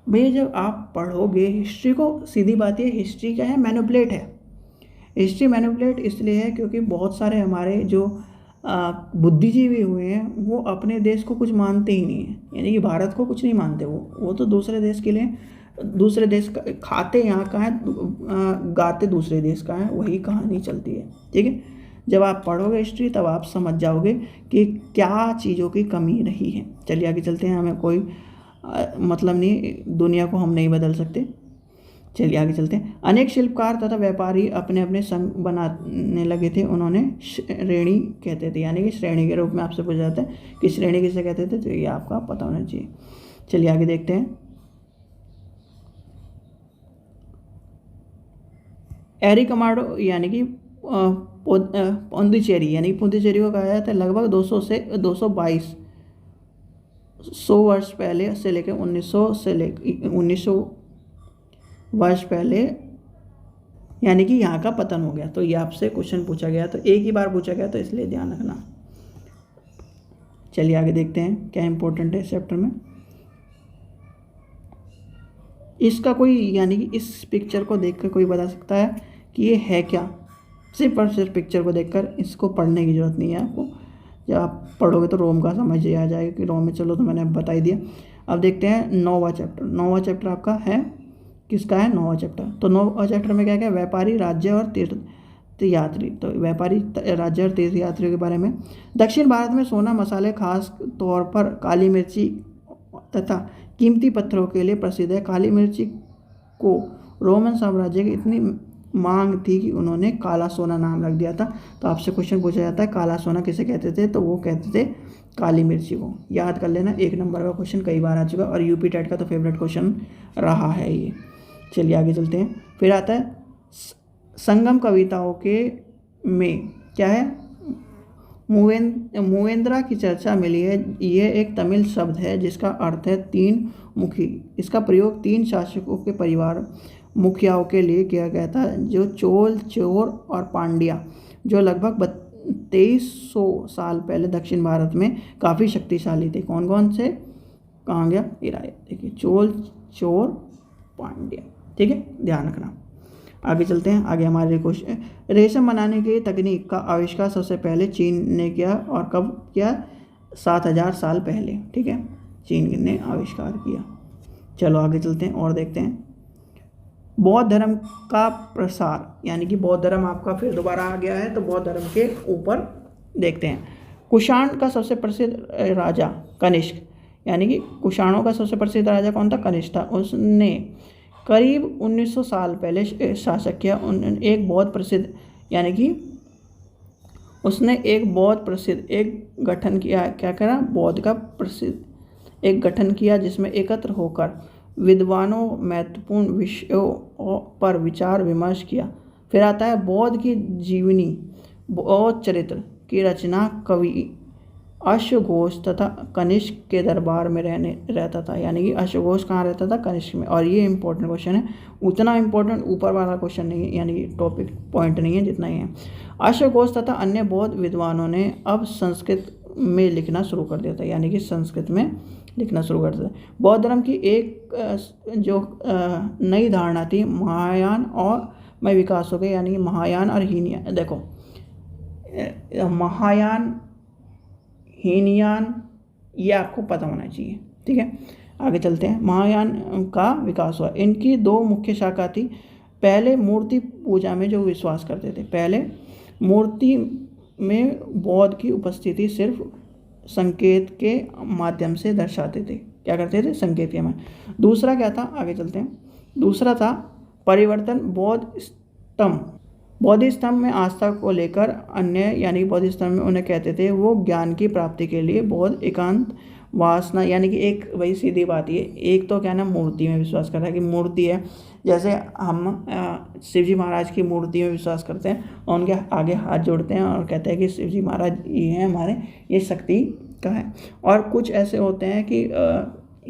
भैया, जब आप पढ़ोगे हिस्ट्री को, सीधी बात है, हिस्ट्री क्या है, मैनिपुलेट है। हिस्ट्री मैनिपुलेट इसलिए है क्योंकि बहुत सारे हमारे जो बुद्धिजीवी हुए हैं वो अपने देश को कुछ मानते ही नहीं हैं, यानी कि भारत को कुछ नहीं मानते। वो तो दूसरे देश के लिए, दूसरे देश का खाते यहाँ का है, गाते दूसरे देश का है, वही कहानी चलती है। ठीक है, जब आप पढ़ोगे हिस्ट्री तब आप समझ जाओगे कि क्या चीज़ों की कमी रही है। चलिए आगे चलते हैं, हमें कोई मतलब नहीं, दुनिया को हम नहीं बदल सकते। चलिए आगे चलते हैं। अनेक शिल्पकार तथा व्यापारी अपने अपने संघ बनाने लगे थे, उन्होंने श्रेणी कहते थे, यानी कि श्रेणी के रूप में आपसे पूछा जाता है कि श्रेणी किसे कहते थे, तो ये आपका पता होना चाहिए। चलिए आगे देखते हैं। एरिक अमाडो, यानी कि पुडुचेरी, यानी पुडुचेरी को कहा जाता है लगभग 200 से 222 वर्ष पहले से लेकर 1900 वर्ष पहले, यानी कि यहाँ का पतन हो गया। तो ये आपसे क्वेश्चन पूछा गया, तो एक ही बार पूछा गया, तो इसलिए ध्यान रखना। चलिए आगे देखते हैं क्या इंपॉर्टेंट है इस चैप्टर में। इसका कोई, यानी कि इस पिक्चर को देखकर कोई बता सकता है कि ये है क्या? सिर्फ और सिर्फ पिक्चर को देखकर, इसको पढ़ने की ज़रूरत नहीं है आपको। जब आप पढ़ोगे तो रोम का समझ आ जाएगा कि रोम में, चलो तो मैंने बता ही दिया। अब देखते हैं 9वां चैप्टर। 9वां चैप्टर आपका है, किसका है? 9वां चैप्टर। तो 9वां चैप्टर में क्या क्या? व्यापारी, राज्य और तीर्थयात्री। तो व्यापारी, राज्य और तीर्थयात्रियों के बारे में। दक्षिण भारत में सोना, मसाले, खास तौर पर काली मिर्ची तथा कीमती पत्थरों के लिए प्रसिद्ध है। काली मिर्ची को रोमन साम्राज्य की इतनी मांग थी कि उन्होंने काला सोना नाम रख दिया था। तो आपसे क्वेश्चन पूछा जाता है काला सोना किसे कहते थे? तो वो कहते थे काली मिर्ची को। याद कर लेना, 1 नंबर का क्वेश्चन कई बार आ चुका और यूपी टेट का तो फेवरेट क्वेश्चन रहा है ये। चलिए आगे चलते हैं। फिर आता है संगम कविताओं के में क्या है? मुवेंद्रा की चर्चा मिली है। यह एक तमिल शब्द है जिसका अर्थ है 3 मुखी। इसका प्रयोग 3 शासकों के परिवार मुखियाओं के लिए किया गया था, जो चोल, चोर और पांड्या, जो लगभग 2300 साल पहले दक्षिण भारत में काफ़ी शक्तिशाली थे। कौन कौन से? कहाँ गया? इराया। देखिए, चोल, चोर, पांड्या। ठीक है, ध्यान रखना। आगे चलते हैं। आगे हमारे क्वेश्चन, रेशम बनाने की तकनीक का आविष्कार सबसे पहले चीन ने किया, और कब किया? 7000 साल पहले। ठीक है, चीन ने आविष्कार किया। चलो आगे चलते हैं और देखते हैं बौद्ध धर्म का प्रसार, यानी कि बौद्ध धर्म आपका फिर दोबारा आ गया है। तो बौद्ध धर्म के ऊपर देखते हैं। कुषाण का सबसे प्रसिद्ध राजा कनिष्क, यानी कि कुषाणों का सबसे प्रसिद्ध राजा कौन था? कनिष्क था। उसने करीब 1900 साल पहले शासक किया। एक बहुत प्रसिद्ध, यानी कि उसने एक बहुत प्रसिद्ध एक गठन किया। क्या करा? बौद्ध का प्रसिद्ध एक गठन किया, जिसमें एकत्र होकर विद्वानों महत्वपूर्ण विषयों पर विचार विमर्श किया। फिर आता है बौद्ध की जीवनी, बौद्ध चरित्र की रचना कवि अश्वघोष तथा कनिष्क के दरबार में रहता था। यानी कि अश्वघोष कहाँ रहता था? कनिष्क में। और ये इंपॉर्टेंट क्वेश्चन है, उतना इंपॉर्टेंट ऊपर वाला क्वेश्चन नहीं है, यानी कि टॉपिक पॉइंट नहीं है जितना ही है। अश्वघोष तथा अन्य बौद्ध विद्वानों ने अब संस्कृत में लिखना शुरू कर दिया था, यानी कि संस्कृत में लिखना शुरू कर दिया। बौद्ध धर्म की एक जो नई धारणा थी, महायान और में विकास हो गया, यानी कि महायान और हीनयान। देखो, महायान, हीनयान, ये आपको पता होना चाहिए। ठीक है, आगे चलते हैं। महायान का विकास हुआ। इनकी 2 मुख्य शाखा थी। पहले मूर्ति पूजा में जो विश्वास करते थे, पहले मूर्ति में बौद्ध की उपस्थिति सिर्फ संकेत के माध्यम से दर्शाते थे। क्या करते थे? संकेत के माध्यम। दूसरा क्या था? आगे चलते हैं। दूसरा था परिवर्तन। बौद्ध स्तंभ में आस्था को लेकर अन्य, यानी बौद्ध स्तंभ में उन्हें कहते थे वो ज्ञान की प्राप्ति के लिए बौद्ध एकांत वासना, यानी कि एक वही सीधी बात है। एक तो क्या ना, मूर्ति में विश्वास कर रहा है कि मूर्ति है, जैसे हम शिवजी महाराज की मूर्ति में विश्वास करते हैं और उनके आगे हाथ जोड़ते हैं और कहते हैं कि शिवजी महाराज ये हैं हमारे, ये शक्ति का है। और कुछ ऐसे होते हैं कि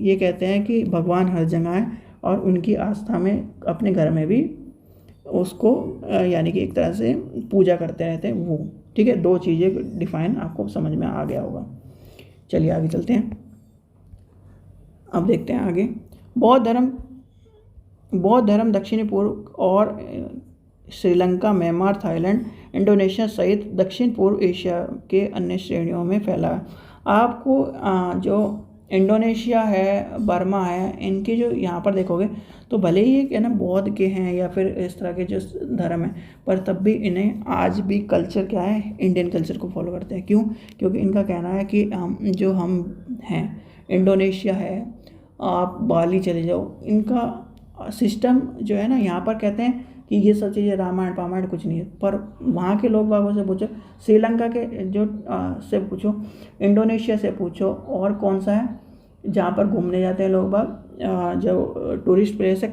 ये कहते हैं कि भगवान हर जगह है और उनकी आस्था में अपने घर में भी उसको यानी कि एक तरह से पूजा करते रहते हैं वो। ठीक है, 2 चीज़ें डिफाइन आपको समझ में आ गया होगा। चलिए आगे चलते हैं। अब देखते हैं आगे। बौद्ध धर्म दक्षिणी पूर्व और श्रीलंका, म्यांमार, थाईलैंड, इंडोनेशिया सहित दक्षिण पूर्व एशिया के अन्य श्रेणियों में फैला। आपको जो इंडोनेशिया है, बर्मा है, इनके जो यहाँ पर देखोगे तो भले ही एक है ना बौद्ध के हैं या फिर इस तरह के जो धर्म है, पर तब भी इन्हें आज भी कल्चर क्या है, इंडियन कल्चर को फॉलो करते हैं। क्यों? क्योंकि इनका कहना है कि हम हैं, इंडोनेशिया है, आप बाली चले जाओ, इनका सिस्टम जो है ना, यहाँ पर कहते हैं कि ये सब चीज़ें रामायण पामायण कुछ नहीं है। पर वहाँ के लोग बागों से पूछो, श्रीलंका के जो से पूछो, इंडोनेशिया से पूछो, और कौन सा है जहाँ पर घूमने जाते हैं लोग बाग, जो टूरिस्ट प्लेस है,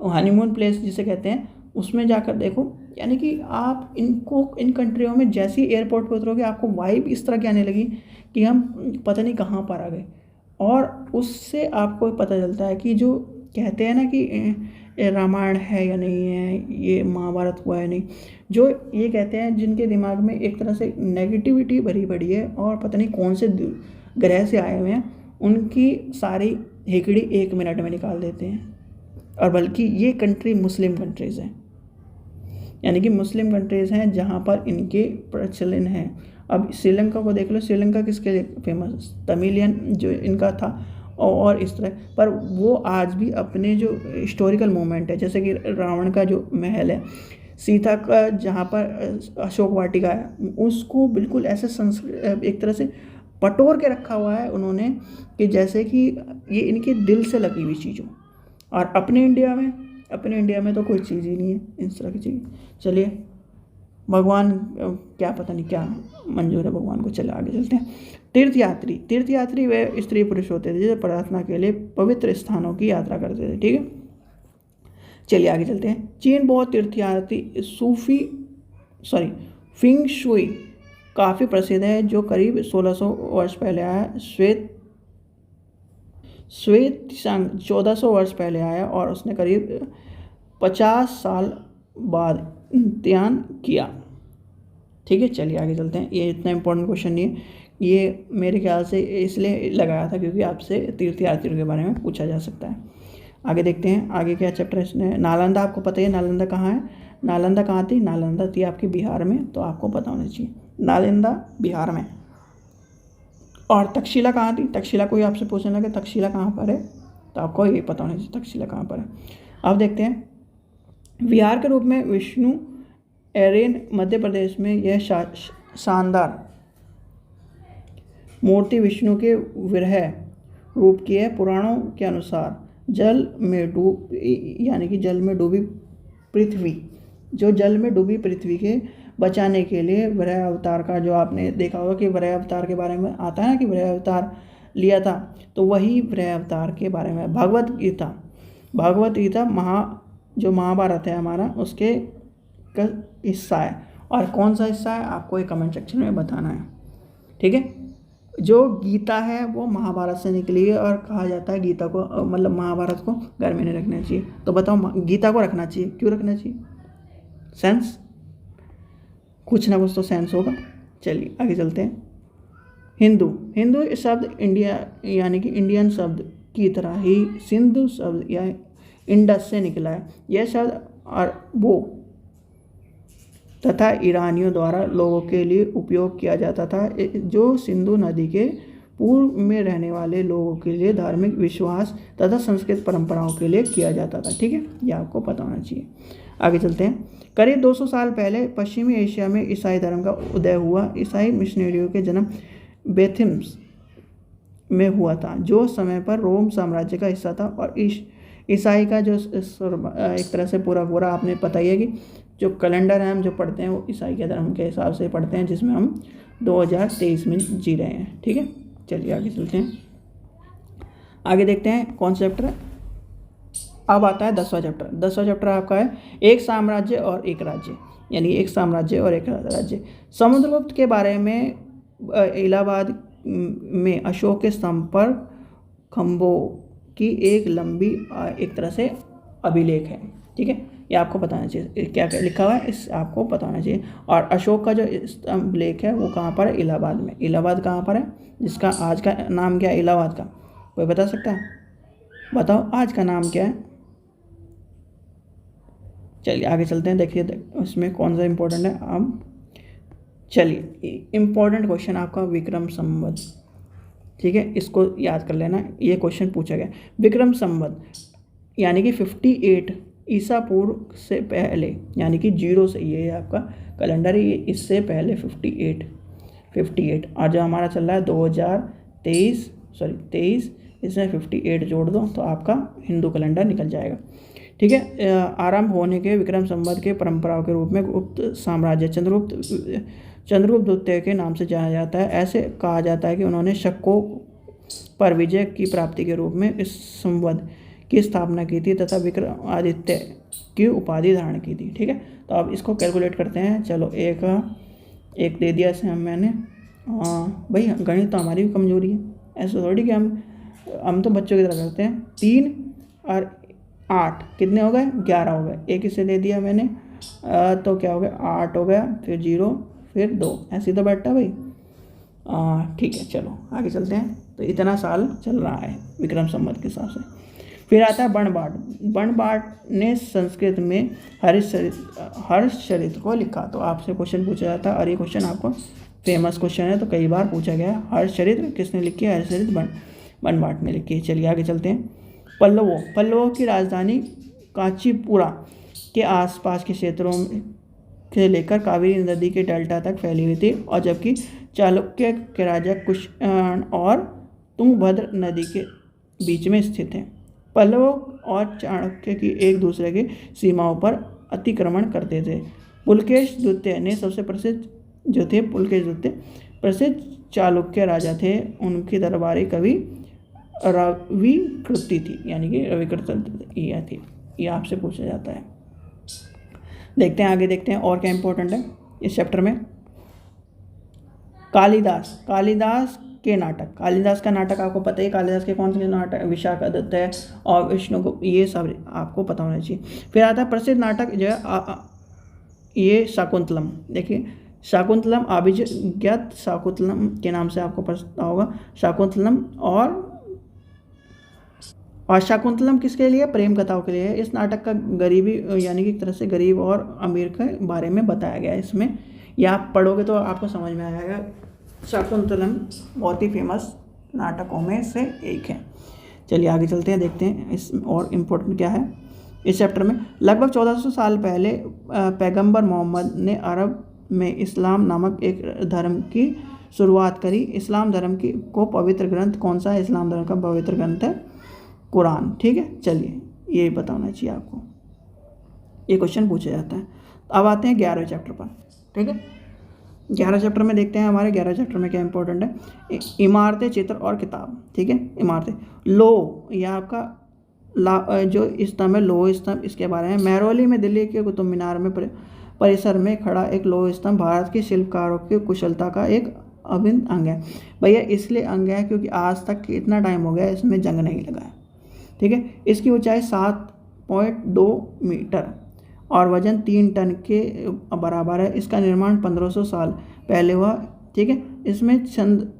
हनीमून प्लेस जिसे कहते हैं, उसमें जाकर देखो, यानी कि आप इन कंट्रियों में जैसे ही एयरपोर्ट पर उतरोगे आपको वाइब इस तरह की आने लगी कि हम पता नहीं कहाँ पर आ गए। और उससे आपको पता चलता है कि जो कहते हैं ना कि ये रामायण है या नहीं है, ये महाभारत हुआ है नहीं, जो ये कहते हैं जिनके दिमाग में एक तरह से नेगेटिविटी भरी पड़ी है और पता नहीं कौन से ग्रह से आए हुए हैं, उनकी सारी हेकड़ी 1 मिनट में निकाल देते हैं। और बल्कि ये कंट्री मुस्लिम कंट्रीज़ हैं, यानी कि मुस्लिम कंट्रीज़ हैं जहाँ पर इनके प्रचलन है। अब श्रीलंका को देख लो, श्रीलंका किसके लिए फेमस, तमिलियन जो इनका था, और इस तरह पर वो आज भी अपने जो हिस्टोरिकल मोमेंट है, जैसे कि रावण का जो महल है, सीता का जहाँ पर अशोक वाटिका है, उसको बिल्कुल ऐसे एक तरह से पटोर के रखा हुआ है उन्होंने कि जैसे कि ये इनके दिल से लगी हुई चीज़ हो। और अपने इंडिया में तो कोई चीज़ ही नहीं है इस तरह की चीज़। चलिए, भगवान क्या पता नहीं क्या मंजूर है भगवान को। चले आगे चलते हैं। तीर्थयात्री वे स्त्री पुरुष होते थे जो प्रार्थना के लिए पवित्र स्थानों की यात्रा करते थे। ठीक है, चलिए आगे चलते हैं। चीन बहुत तीर्थयात्री फिंग शुई काफ़ी प्रसिद्ध है, जो करीब 1600 वर्ष पहले आया। श्वेत सांग 1400 वर्ष पहले आया और उसने करीब 50 साल बाद इम्तिहान किया। ठीक है, चलिए आगे चलते हैं। ये इतना इम्पोर्टेंट क्वेश्चन नहीं है, ये मेरे ख्याल से इसलिए लगाया था क्योंकि आपसे तीर्थयात्रियों के बारे में पूछा जा सकता है। आगे देखते हैं आगे क्या चैप्टर है इसने। नालंदा, आपको पता है नालंदा कहाँ है? नालंदा कहाँ थी? नालंदा थी आपकी बिहार में, तो आपको पता होना चाहिए, नालंदा बिहार में। और तक्षशिला कहाँ थी? तक्षशिला कोई आपसे पूछने लगे तक्षशिला कहाँ पर है, तो आपको ये पता होना चाहिए तक्षशिला कहाँ पर है। अब देखते हैं, विहार के रूप में विष्णु एरेन मध्य प्रदेश में यह शानदार मूर्ति विष्णु के विरह रूप की है। पुराणों के अनुसार जल में डूबी पृथ्वी, जो जल में डूबी पृथ्वी के बचाने के लिए वराह अवतार का, जो आपने देखा होगा कि वराह अवतार के बारे में आता है ना कि वराह अवतार लिया था, तो वही वराह अवतार के बारे में भगवत गीता जो महाभारत है हमारा, उसके हिस्सा है। और कौन सा हिस्सा है आपको एक कमेंट सेक्शन में बताना है। ठीक है, जो गीता है वो महाभारत से निकली है और कहा जाता है गीता को मतलब महाभारत को घर में नहीं रखना चाहिए। तो बताओ गीता को रखना चाहिए, क्यों रखना चाहिए? सेंस, कुछ ना कुछ तो सेंस होगा। चलिए आगे चलते हैं। हिंदू शब्द इंडिया यानी कि इंडियन शब्द की तरह ही सिंधु शब्द या इंडस से निकला है। यह शब्द अरबों तथा ईरानियों द्वारा लोगों के लिए उपयोग किया जाता था, जो सिंधु नदी के पूर्व में रहने वाले लोगों के लिए धार्मिक विश्वास तथा संस्कृत परंपराओं के लिए किया जाता था। ठीक है, यह आपको पता होना चाहिए। आगे चलते हैं। करीब 200 साल पहले पश्चिमी एशिया में ईसाई धर्म का उदय हुआ। ईसाई मिशनरियों के जन्म बेथिम्स में हुआ था, जो समय पर रोम साम्राज्य का हिस्सा था। और ईसाई का जो एक तरह से पूरा आपने पता ही है कि जो कैलेंडर है हम जो पढ़ते हैं वो ईसाई के धर्म के हिसाब से पढ़ते हैं, जिसमें हम 2023 में जी रहे हैं। ठीक है, चलिए आगे चलते हैं। आगे देखते हैं कौन सा चैप्टर है। अब आता है 10वां चैप्टर। 10वां चैप्टर आपका है एक साम्राज्य और एक राज्य, यानी एक साम्राज्य और एक राज्य। समुद्रगुप्त के बारे में इलाहाबाद में अशोक के संपर्क खंभों की एक लंबी एक तरह से अभिलेख है। ठीक है, ये आपको बताना चाहिए क्या क्या लिखा हुआ है, इस आपको बताना चाहिए। और अशोक का जो अभिलेख है वो कहाँ पर है? इलाहाबाद में। इलाहाबाद कहाँ पर है, जिसका आज का नाम क्या है इलाहाबाद का? कोई बता सकता है? बताओ आज का नाम क्या है। चलिए आगे चलते हैं। देखिए उसमें कौन सा इंपॉर्टेंट है। अब चलिए इम्पोर्टेंट क्वेश्चन आपका विक्रम संवत। ठीक है, इसको याद कर लेना, ये क्वेश्चन पूछा गया। विक्रम संवत यानी कि 58 ईसा पूर्व से पहले, यानी कि 0 से, ये आपका कैलेंडर है, ये इससे पहले 58 और जो हमारा चल रहा है 23 इसमें 58 जोड़ दो तो आपका हिंदू कैलेंडर निकल जाएगा। ठीक है, आरंभ होने के विक्रम संवत के परंपराओं के रूप में गुप्त साम्राज्य चंद्रगुप्त द्वितीय के नाम से जाना जाता है। ऐसे कहा जाता है कि उन्होंने शकों पर विजय की प्राप्ति के रूप में इस संवत की स्थापना की थी तथा विक्रमादित्य की उपाधि धारण की थी। ठीक है, तो अब इसको कैलकुलेट करते हैं। चलो एक दे दिया इसे मैंने। भाई गणित तो हमारी भी कमजोरी है, ऐसा थोड़ी कि हम तो बच्चों की तरह करते हैं। 3 और 8 कितने हो गए? 11 हो गए। एक इसे दे दिया मैंने, तो क्या हो गया? 8 हो गया, फिर 0, फिर 2, ऐसे तो बैठा भाई। ठीक है, चलो आगे चलते हैं। तो इतना साल चल रहा है विक्रम संवत के हिसाब से। फिर आता है बर्नबार्ड। बर्नबार्ड ने संस्कृत में हर्षचरित्र को लिखा। तो आपसे क्वेश्चन पूछा जाता है, और ये क्वेश्चन आपको फेमस क्वेश्चन है, तो कई बार पूछा गया है। हर्षचरित्र किसने लिखी है? हर्षचरित्र बर्नबार्ड ने लिखी है। चलिए आगे चलते हैं। पल्लवों की राजधानी कांचीपुरा के आसपास के क्षेत्रों से लेकर कावेरी नदी के डेल्टा तक फैली हुई थी, और जबकि चालुक्य के राजा कुषाण और तुंगभद्र नदी के बीच में स्थित हैं। पल्लव और चाणक्य की एक दूसरे की सीमाओं पर अतिक्रमण करते थे। पुलकेश द्वितीय ने सबसे प्रसिद्ध चालुक्य राजा थे। उनकी दरबारी कवि रविकृति थी, यानी कि रविकृति यह थी। ये आपसे पूछा जाता है। देखते हैं आगे, देखते हैं और क्या इंपॉर्टेंट है इस चैप्टर में। कालिदास के नाटक। कालिदास का नाटक आपको पता है। कालिदास के कौन से नाटक? विशाखादित्य और विष्णुगुप्त, ये सब आपको पता होना चाहिए। फिर आता है प्रसिद्ध नाटक जो है ये शाकुंतलम। देखिए शाकुंतलम, अभिजात शाकुंतलम के नाम से आपको पता होगा। शाकुंतलम और शाकुंतलम किसके लिए? प्रेम कथाओं के लिए। इस नाटक का गरीबी यानी कि एक तरह से गरीब और अमीर के बारे में बताया गया है इसमें। या आप पढ़ोगे तो आपको समझ में आएगा। शाकुंतलम बहुत ही फेमस नाटकों में से एक है। चलिए आगे चलते हैं, देखते हैं इस और इम्पोर्टेंट क्या है इस चैप्टर में। लगभग 1400 साल पहले पैगंबर मोहम्मद ने अरब में इस्लाम नामक एक धर्म की शुरुआत करी। इस्लाम धर्म को पवित्र ग्रंथ कौन सा है? इस्लाम धर्म का पवित्र ग्रंथ है कुरान। ठीक है, चलिए ये पता होना चाहिए आपको, ये क्वेश्चन पूछा जाता है। अब आते हैं 11वें चैप्टर पर। ठीक है, 11 चैप्टर में देखते हैं हमारे 11 चैप्टर में क्या इंपॉर्टेंट है। इमारतें, चित्र और किताब। ठीक है, इमारतें। लो, यह आपका जो स्तंभ है, लोह स्तंभ, इसके बारे में। महरौली में दिल्ली के कुतुब मीनार में परिसर में खड़ा एक लोह स्तंभ भारत के शिल्पकारों की कुशलता का एक अभिन्न अंग है। भैया इसलिए अंग है क्योंकि आज तक इतना टाइम हो गया इसमें जंग नहीं लगा है। ठीक है, इसकी ऊंचाई 7.2 मीटर और वजन 3 टन के बराबर है। इसका निर्माण 1500 साल पहले हुआ। ठीक है, इसमें चंद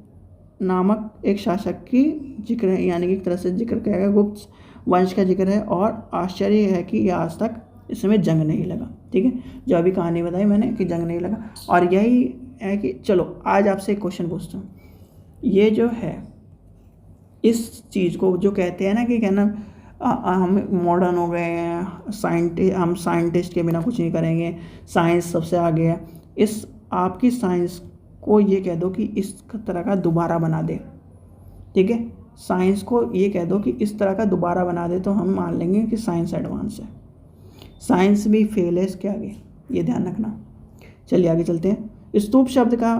नामक एक शासक की जिक्र है, यानी कि एक तरह से जिक्र किया गया, गुप्त वंश का जिक्र है। और आश्चर्य है कि यह आज तक इसमें जंग नहीं लगा। ठीक है, जो अभी कहानी बताई मैंने कि जंग नहीं लगा। और यही है कि चलो आज आपसे एक क्वेश्चन पूछता हूँ। ये जो है इस चीज़ को जो कहते हैं ना कि कहना हम मॉडर्न हो गए हैं, हम साइंटिस्ट के बिना कुछ नहीं करेंगे, साइंस सबसे आगे है। इस आपकी साइंस को ये कह दो कि इस तरह का दोबारा बना दे। ठीक है, साइंस को ये कह दो कि इस तरह का दोबारा बना दे, तो हम मान लेंगे कि साइंस एडवांस है। साइंस भी फेल है इसके आगे, ये ध्यान रखना। चलिए आगे चलते हैं। स्तूप शब्द का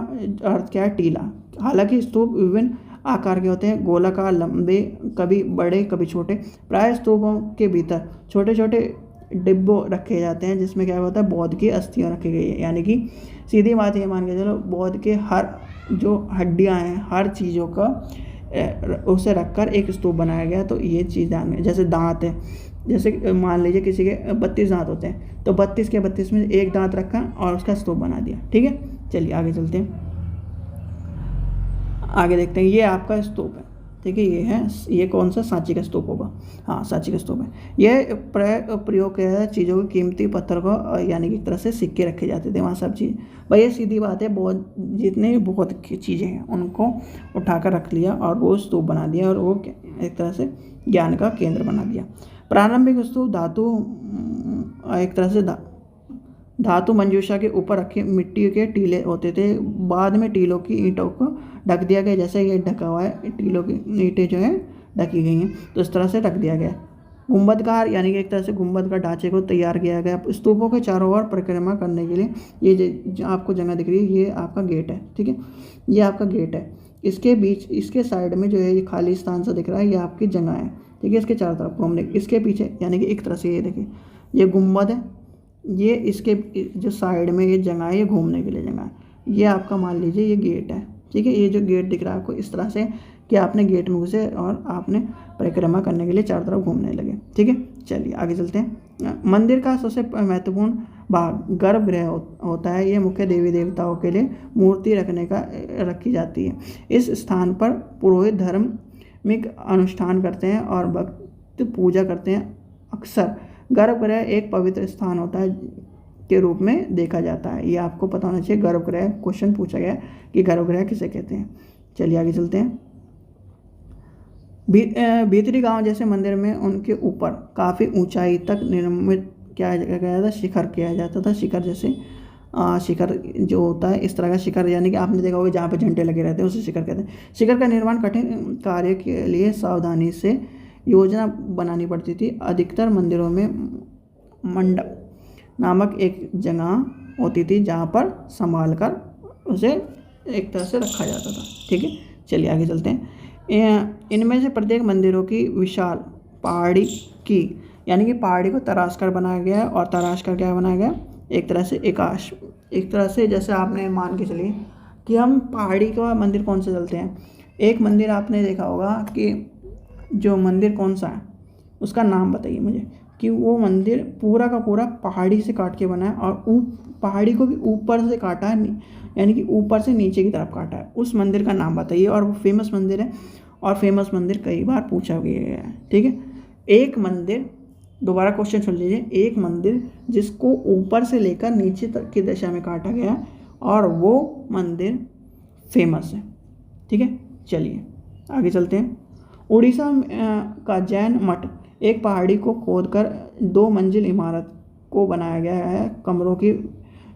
अर्थ क्या है? टीला। हालांकि स्तूप विभिन्न आकार के होते हैं, गोलाकार, लंबे, कभी बड़े कभी छोटे। प्राय स्तूपों के भीतर छोटे छोटे डिब्बों रखे जाते हैं जिसमें क्या होता है? बौद्ध की अस्थियां रखी गई है। यानी कि सीधी बात ये मान के चलो, बौद्ध के हर जो हड्डियां हैं, हर चीज़ों का उसे रखकर एक स्तूप बनाया गया। तो ये चीज़ ध्यान में, जैसे दांत है, जैसे मान लीजिए किसी के 32 दांत होते हैं, तो 32 के 32 में एक दांत रखा और उसका स्तूप बना दिया। ठीक है, चलिए आगे चलते हैं, आगे देखते हैं। ये आपका स्तूप है। ठीक है, ये कौन सा? सांची का स्तूप होगा। हाँ, सांची का स्तूप है। यह प्रयोग किया जाता है चीज़ों के कीमती पत्थर को, यानी कि एक तरह से सिक्के रखे जाते थे वहाँ सब चीज़। भाई ये सीधी बात है, बहुत जितने भी बहुत चीज़ें हैं उनको उठाकर रख लिया और वो स्तूप बना दिया, और वो एक तरह से ज्ञान का केंद्र बना दिया। प्रारंभिक स्तूप एक तरह से धातु मंजूषा के ऊपर रखे मिट्टी के टीले होते थे। बाद में टीलों की ईंटों को ढक दिया गया, जैसे ये ढका हुआ है, टीलों की ईंटें जो हैं ढकी गई हैं, तो इस तरह से ढक दिया गया। गुंबदकार, यानी कि एक तरह से गुंबद का ढांचे को तैयार किया गया। स्तूपों के चारों ओर परिक्रमा करने के लिए ये जो आपको जगह दिख रही है, ये आपका गेट है। ठीक है, ये आपका गेट है। इसके बीच, इसके साइड में जो है ये खाली स्थान सा दिख रहा है, ये आपकी जगह है। ठीक है। इसके चारों तरफ घूमने, इसके पीछे यानी कि एक तरह से ये देखिए ये गुंबद है, ये इसके जो साइड में ये जगह है ये घूमने के लिए जगह है, ये आपका मान लीजिए ये गेट है, ठीक है। ये जो गेट दिख रहा है आपको इस तरह से कि आपने गेट में घुसे और आपने परिक्रमा करने के लिए चारों तरफ घूमने लगे, ठीक है। चलिए आगे चलते हैं। मंदिर का सबसे महत्वपूर्ण भाग गर्भगृह होता है। ये मुख्य देवी देवताओं के लिए मूर्ति रखी जाती है। इस स्थान पर पुरोहित धार्मिक अनुष्ठान करते हैं और भक्त पूजा करते हैं। अक्सर गर्भगृह एक पवित्र स्थान होता है के रूप में देखा जाता है। ये आपको पता होना चाहिए। गर्भगृह क्वेश्चन पूछा गया कि गर्भगृह किसे कहते हैं। चलिए आगे चलते हैं। भीतरी गांव जैसे मंदिर में उनके ऊपर काफ़ी ऊंचाई तक निर्मित किया गया था, शिखर किया जाता था। शिखर जैसे शिखर जो होता है इस तरह का शिखर, यानी कि आपने देखा होगा जहाँ पे झंडे लगे रहते हैं उसे शिखर कहते हैं। शिखर का निर्माण कठिन कार्य के लिए सावधानी से योजना बनानी पड़ती थी। अधिकतर मंदिरों में मंडप नामक एक जगह होती थी जहाँ पर संभाल कर उसे एक तरह से रखा जाता था, ठीक है। चलिए आगे चलते हैं। इनमें से प्रत्येक मंदिरों की विशाल पहाड़ी की, यानी कि पहाड़ी को तराश कर बनाया गया है। और तराश कर क्या बनाया गया, एक तरह से एक तरह से जैसे आपने मान के चलिए कि हम पहाड़ी का मंदिर कौन से चलते हैं। एक मंदिर आपने देखा होगा कि जो मंदिर कौन सा है उसका नाम बताइए मुझे, कि वो मंदिर पूरा का पूरा पहाड़ी से काट के बना है और पहाड़ी को भी ऊपर से काटा है, यानी कि ऊपर से नीचे की तरफ काटा है। उस मंदिर का नाम बताइए। और वो फेमस मंदिर है और फेमस मंदिर कई बार पूछा गया है, ठीक है। एक मंदिर, दोबारा क्वेश्चन सुन लीजिए, एक मंदिर जिसको ऊपर से लेकर नीचे तक की दिशा में काटा गया है और वो मंदिर फेमस है, ठीक है। चलिए आगे चलते हैं। उड़ीसा का जैन मठ एक पहाड़ी को खोदकर 2 मंजिल इमारत को बनाया गया है। कमरों की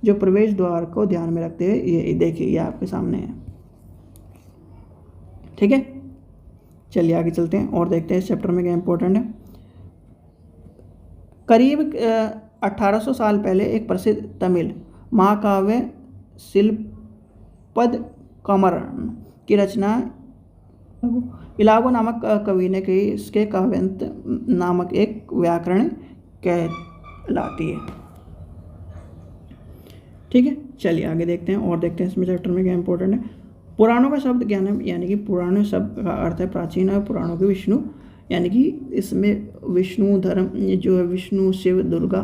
जो प्रवेश द्वार को ध्यान में रखते हुए ये देखिए ये आपके सामने है, ठीक है। चलिए आगे चलते हैं और देखते हैं इस चैप्टर में क्या इंपॉर्टेंट है। करीब 1800 साल पहले एक प्रसिद्ध तमिल महाकाव्य शिल्पद कमरन की रचना इलागो नामक कवि ने की। इसके काव्यंत नामक एक व्याकरण कहलाती है, ठीक है। चलिए आगे देखते हैं और देखते हैं इसमें चैप्टर में क्या इंपॉर्टेंट है। पुराणों का शब्द ज्ञान है, यानी कि पुराणों शब्द का अर्थ है प्राचीन और पुराणों के विष्णु, यानी कि इसमें विष्णु धर्म जो है विष्णु शिव दुर्गा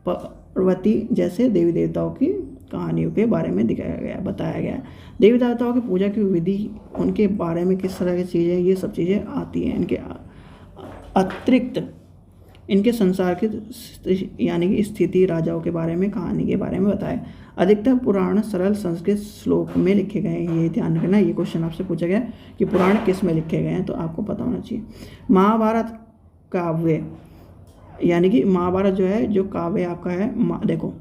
पार्वती जैसे देवी देवताओं की कहानियों के बारे में दिखाया गया बताया गया। देवी देवताओं की पूजा की विधि, उनके बारे में किस तरह की चीज़ें, ये सब चीज़ें आती हैं। इनके अतिरिक्त इनके संसार की यानी कि स्थिति, राजाओं के बारे में, कहानी के बारे में बताया। अधिकतर पुराण सरल संस्कृत श्लोक में लिखे गए हैं। ये ध्यान रखना, ये क्वेश्चन आपसे पूछा गया कि पुराण किस में लिखे गए हैं, तो आपको पता होना चाहिए। महाभारत काव्य, यानी कि महाभारत जो है जो काव्य आपका है, देखो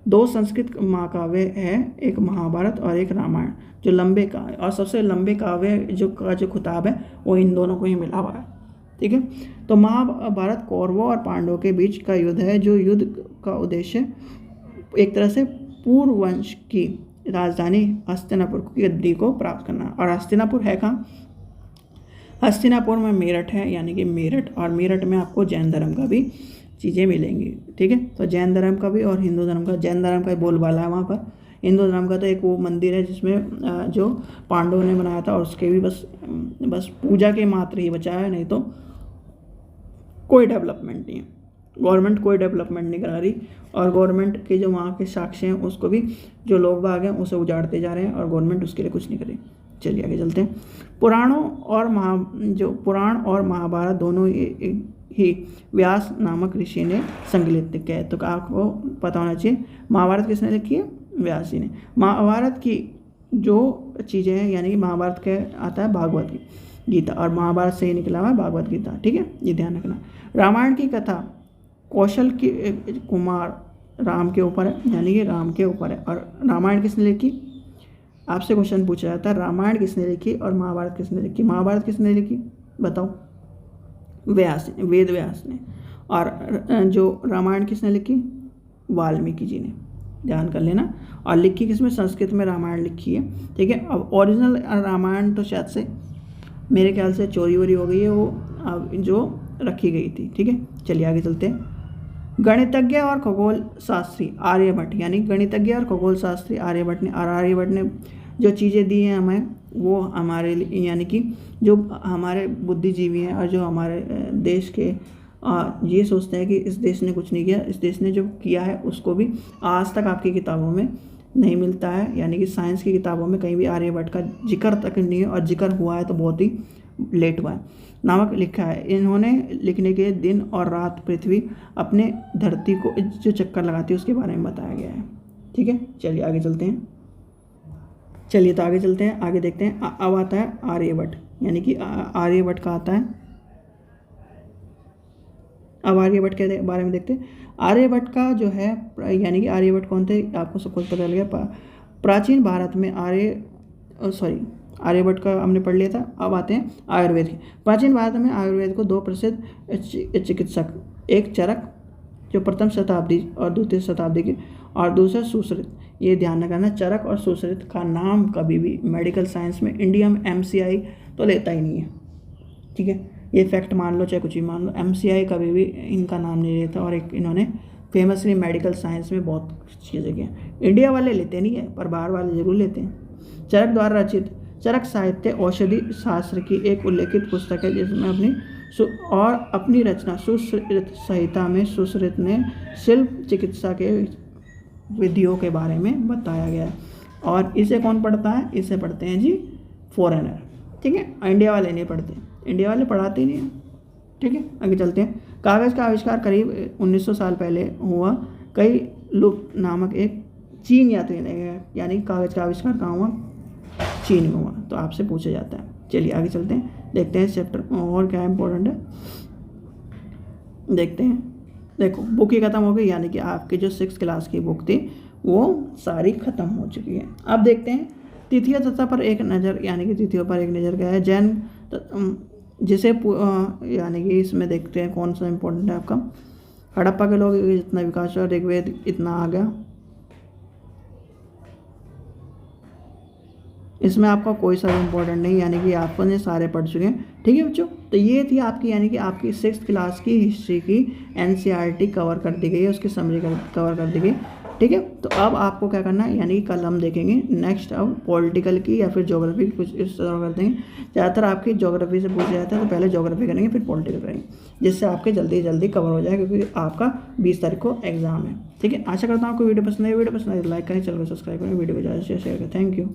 2 संस्कृत महाकाव्य है, एक महाभारत और एक रामायण, जो लंबे काव्य और सबसे लंबे काव्य जो खुताब है वो इन दोनों को ही मिला हुआ है, ठीक है। तो महाभारत कौरवों और पांडवों के बीच का युद्ध है, जो युद्ध का उद्देश्य एक तरह से पूर्व वंश की राजधानी हस्तिनापुर की गद्दी को प्राप्त करना। और हस्तिनापुर है कहाँ, हस्तिनापुर में मेरठ है, यानी कि मेरठ, और मेरठ में आपको जैन धर्म का भी चीज़ें मिलेंगी, ठीक है। तो जैन धर्म का भी और हिंदू धर्म का, जैन धर्म का बोलबाला है वहाँ पर। हिंदू धर्म का तो एक वो मंदिर है जिसमें जो पांडवों ने बनाया था और उसके भी बस पूजा के मात्र ही बचा है, नहीं तो कोई डेवलपमेंट नहीं है। गवर्नमेंट कोई डेवलपमेंट नहीं करा रही और गवर्नमेंट के जो वहाँ के साक्ष्य हैं उसको भी जो लोग बाग हैं उसे उजाड़ते जा रहे हैं और गवर्नमेंट उसके लिए कुछ नहीं करे। चलिए आगे चलते हैं। पुराण और महाभारत दोनों ही व्यास नामक ऋषि ने संकलित किया है। तो आपको पता होना चाहिए महाभारत किसने लिखी है, व्यास जी ने। महाभारत की जो चीज़ें हैं, यानी कि महाभारत के आता है भागवत गीता और महाभारत से ही निकला हुआ है भागवत गीता, ठीक है, ये ध्यान रखना। रामायण की कथा कौशल की कुमार राम के ऊपर है, यानी कि राम के ऊपर है। और रामायण किसने लिखी, आपसे क्वेश्चन पूछा जाता है रामायण किसने लिखी और महाभारत किसने लिखी। महाभारत किसने लिखी बताओ, व्यास ने, वेद व्यास ने। और जो रामायण किसने लिखी, वाल्मीकि जी ने, ध्यान कर लेना। और लिखी किसमें, संस्कृत में रामायण लिखी है, ठीक है। अब ओरिजिनल रामायण तो शायद से मेरे ख्याल से चोरी वोरी हो गई है, वो जो रखी गई थी। ठीक है, चलिए आगे चलते हैं। गणितज्ञ और खगोल शास्त्री आर्यभट्ट, यानी गणितज्ञ और खगोल शास्त्री आर्यभट्ट ने, और आर्यभट्ट ने जो चीज़ें दी हैं हमें वो हमारे लिए, यानी कि जो हमारे बुद्धिजीवी हैं और जो हमारे देश के ये सोचते हैं कि इस देश ने कुछ नहीं किया, इस देश ने जो किया है उसको भी आज तक आपकी किताबों में नहीं मिलता है, यानी कि साइंस की किताबों में कहीं भी आर्यभट्ट का जिक्र तक नहीं है, और जिक्र हुआ है तो बहुत ही लेट हुआ है। नामक लिखा है, इन्होंने लिखने के दिन और रात पृथ्वी अपने धरती को जो चक्कर लगाती है उसके बारे में बताया गया है। ठीक है, चलिए आगे चलते हैं। चलिए तो आगे चलते हैं, आगे देखते हैं। अब आता है आर्यभट्ट, यानी कि आर्यभट्ट का आता है। अब आर्यभट्ट के बारे में देखते हैं। आर्यभट्ट का जो है, यानी कि आर्यभट्ट कौन थे आपको सब कुछ पता लग गया। प्राचीन भारत में आर्यभट्ट का हमने पढ़ लिया था। अब आते हैं आयुर्वेद के। प्राचीन भारत में आयुर्वेद को दो प्रसिद्ध चिकित्सक, एक चरक जो प्रथम शताब्दी और द्वितीय शताब्दी के, और दूसरा सुश्रुत। ये ध्यान रखना, चरक और सुश्रुत का नाम कभी भी मेडिकल साइंस में इंडिया में MCI तो लेता ही नहीं है। ठीक है, ये फैक्ट मान लो चाहे कुछ भी मान लो, MCI कभी भी इनका नाम नहीं लेता। और एक इन्होंने फेमसली मेडिकल साइंस में बहुत चीज़ें की हैं। इंडिया वाले लेते नहीं है पर बाहर वाले जरूर लेते हैं। चरक द्वारा रचित चरक साहित्य औषधि शास्त्र की एक उल्लेखित पुस्तक है, जिसमें अपनी रचना सुश्रुत संहिता में सुश्रुत ने शिल्प चिकित्सा के विधियों के बारे में बताया गया है। और इसे कौन पढ़ता है? इसे पढ़ते हैं जी फॉरेनर। ठीक है, इंडिया वाले नहीं पढ़ते, इंडिया वाले पढ़ाते ही नहीं हैं। ठीक है, आगे चलते हैं। कागज़ का आविष्कार करीब 1900 साल पहले हुआ। कई लुप्त नामक एक चीन यात्री ने, यानी कागज़ का आविष्कार कहाँ हुआ? चीन में हुआ। तो आपसे पूछा जाता है। चलिए आगे चलते हैं, देखते हैं चैप्टर और क्या इंपॉर्टेंट है, देखते हैं। देखो बुक ही ख़त्म हो गई, यानी कि आपकी जो 6th क्लास की बुक थी वो सारी ख़त्म हो चुकी है। अब देखते हैं तिथियों तथा पर एक नज़र, यानी कि तिथियों पर एक नज़र क्या है? जैन, जिसे यानी कि इसमें देखते हैं कौन सा इंपॉर्टेंट है आपका। हड़प्पा के लोग जितना विकास हुआ, ऋग्वेद इतना आ गया, इसमें आपका कोई सा इंपॉर्टेंट नहीं, यानी कि आपने सारे पढ़ चुके हैं। ठीक है बच्चों, तो ये थी आपकी, यानी कि आपकी 6th क्लास की हिस्ट्री की NCERT कवर कर दी गई है, उसकी समरी कवर कर दी गई। ठीक है, तो अब आपको क्या करना है, यानी कि कल हम देखेंगे नेक्स्ट अब पॉलिटिकल की या फिर ज्योग्राफी की, कुछ इस तरह कर देंगे। ज़्यादातर आपकी ज्योग्राफी से पूछा जाता है, तो पहले ज्योग्राफी करेंगे फिर पॉलिटिकल करेंगे, जिससे आपके जल्दी कवर हो जाए, क्योंकि आपका 20 तारीख को एग्जाम है। ठीक है, आशा करता हूँ आपको वीडियो पसंद है। वीडियो पसंद है लाइक करें, चैनल को सब्सक्राइब करें, वीडियो को ज़्यादा से शेयर करें। Thank you.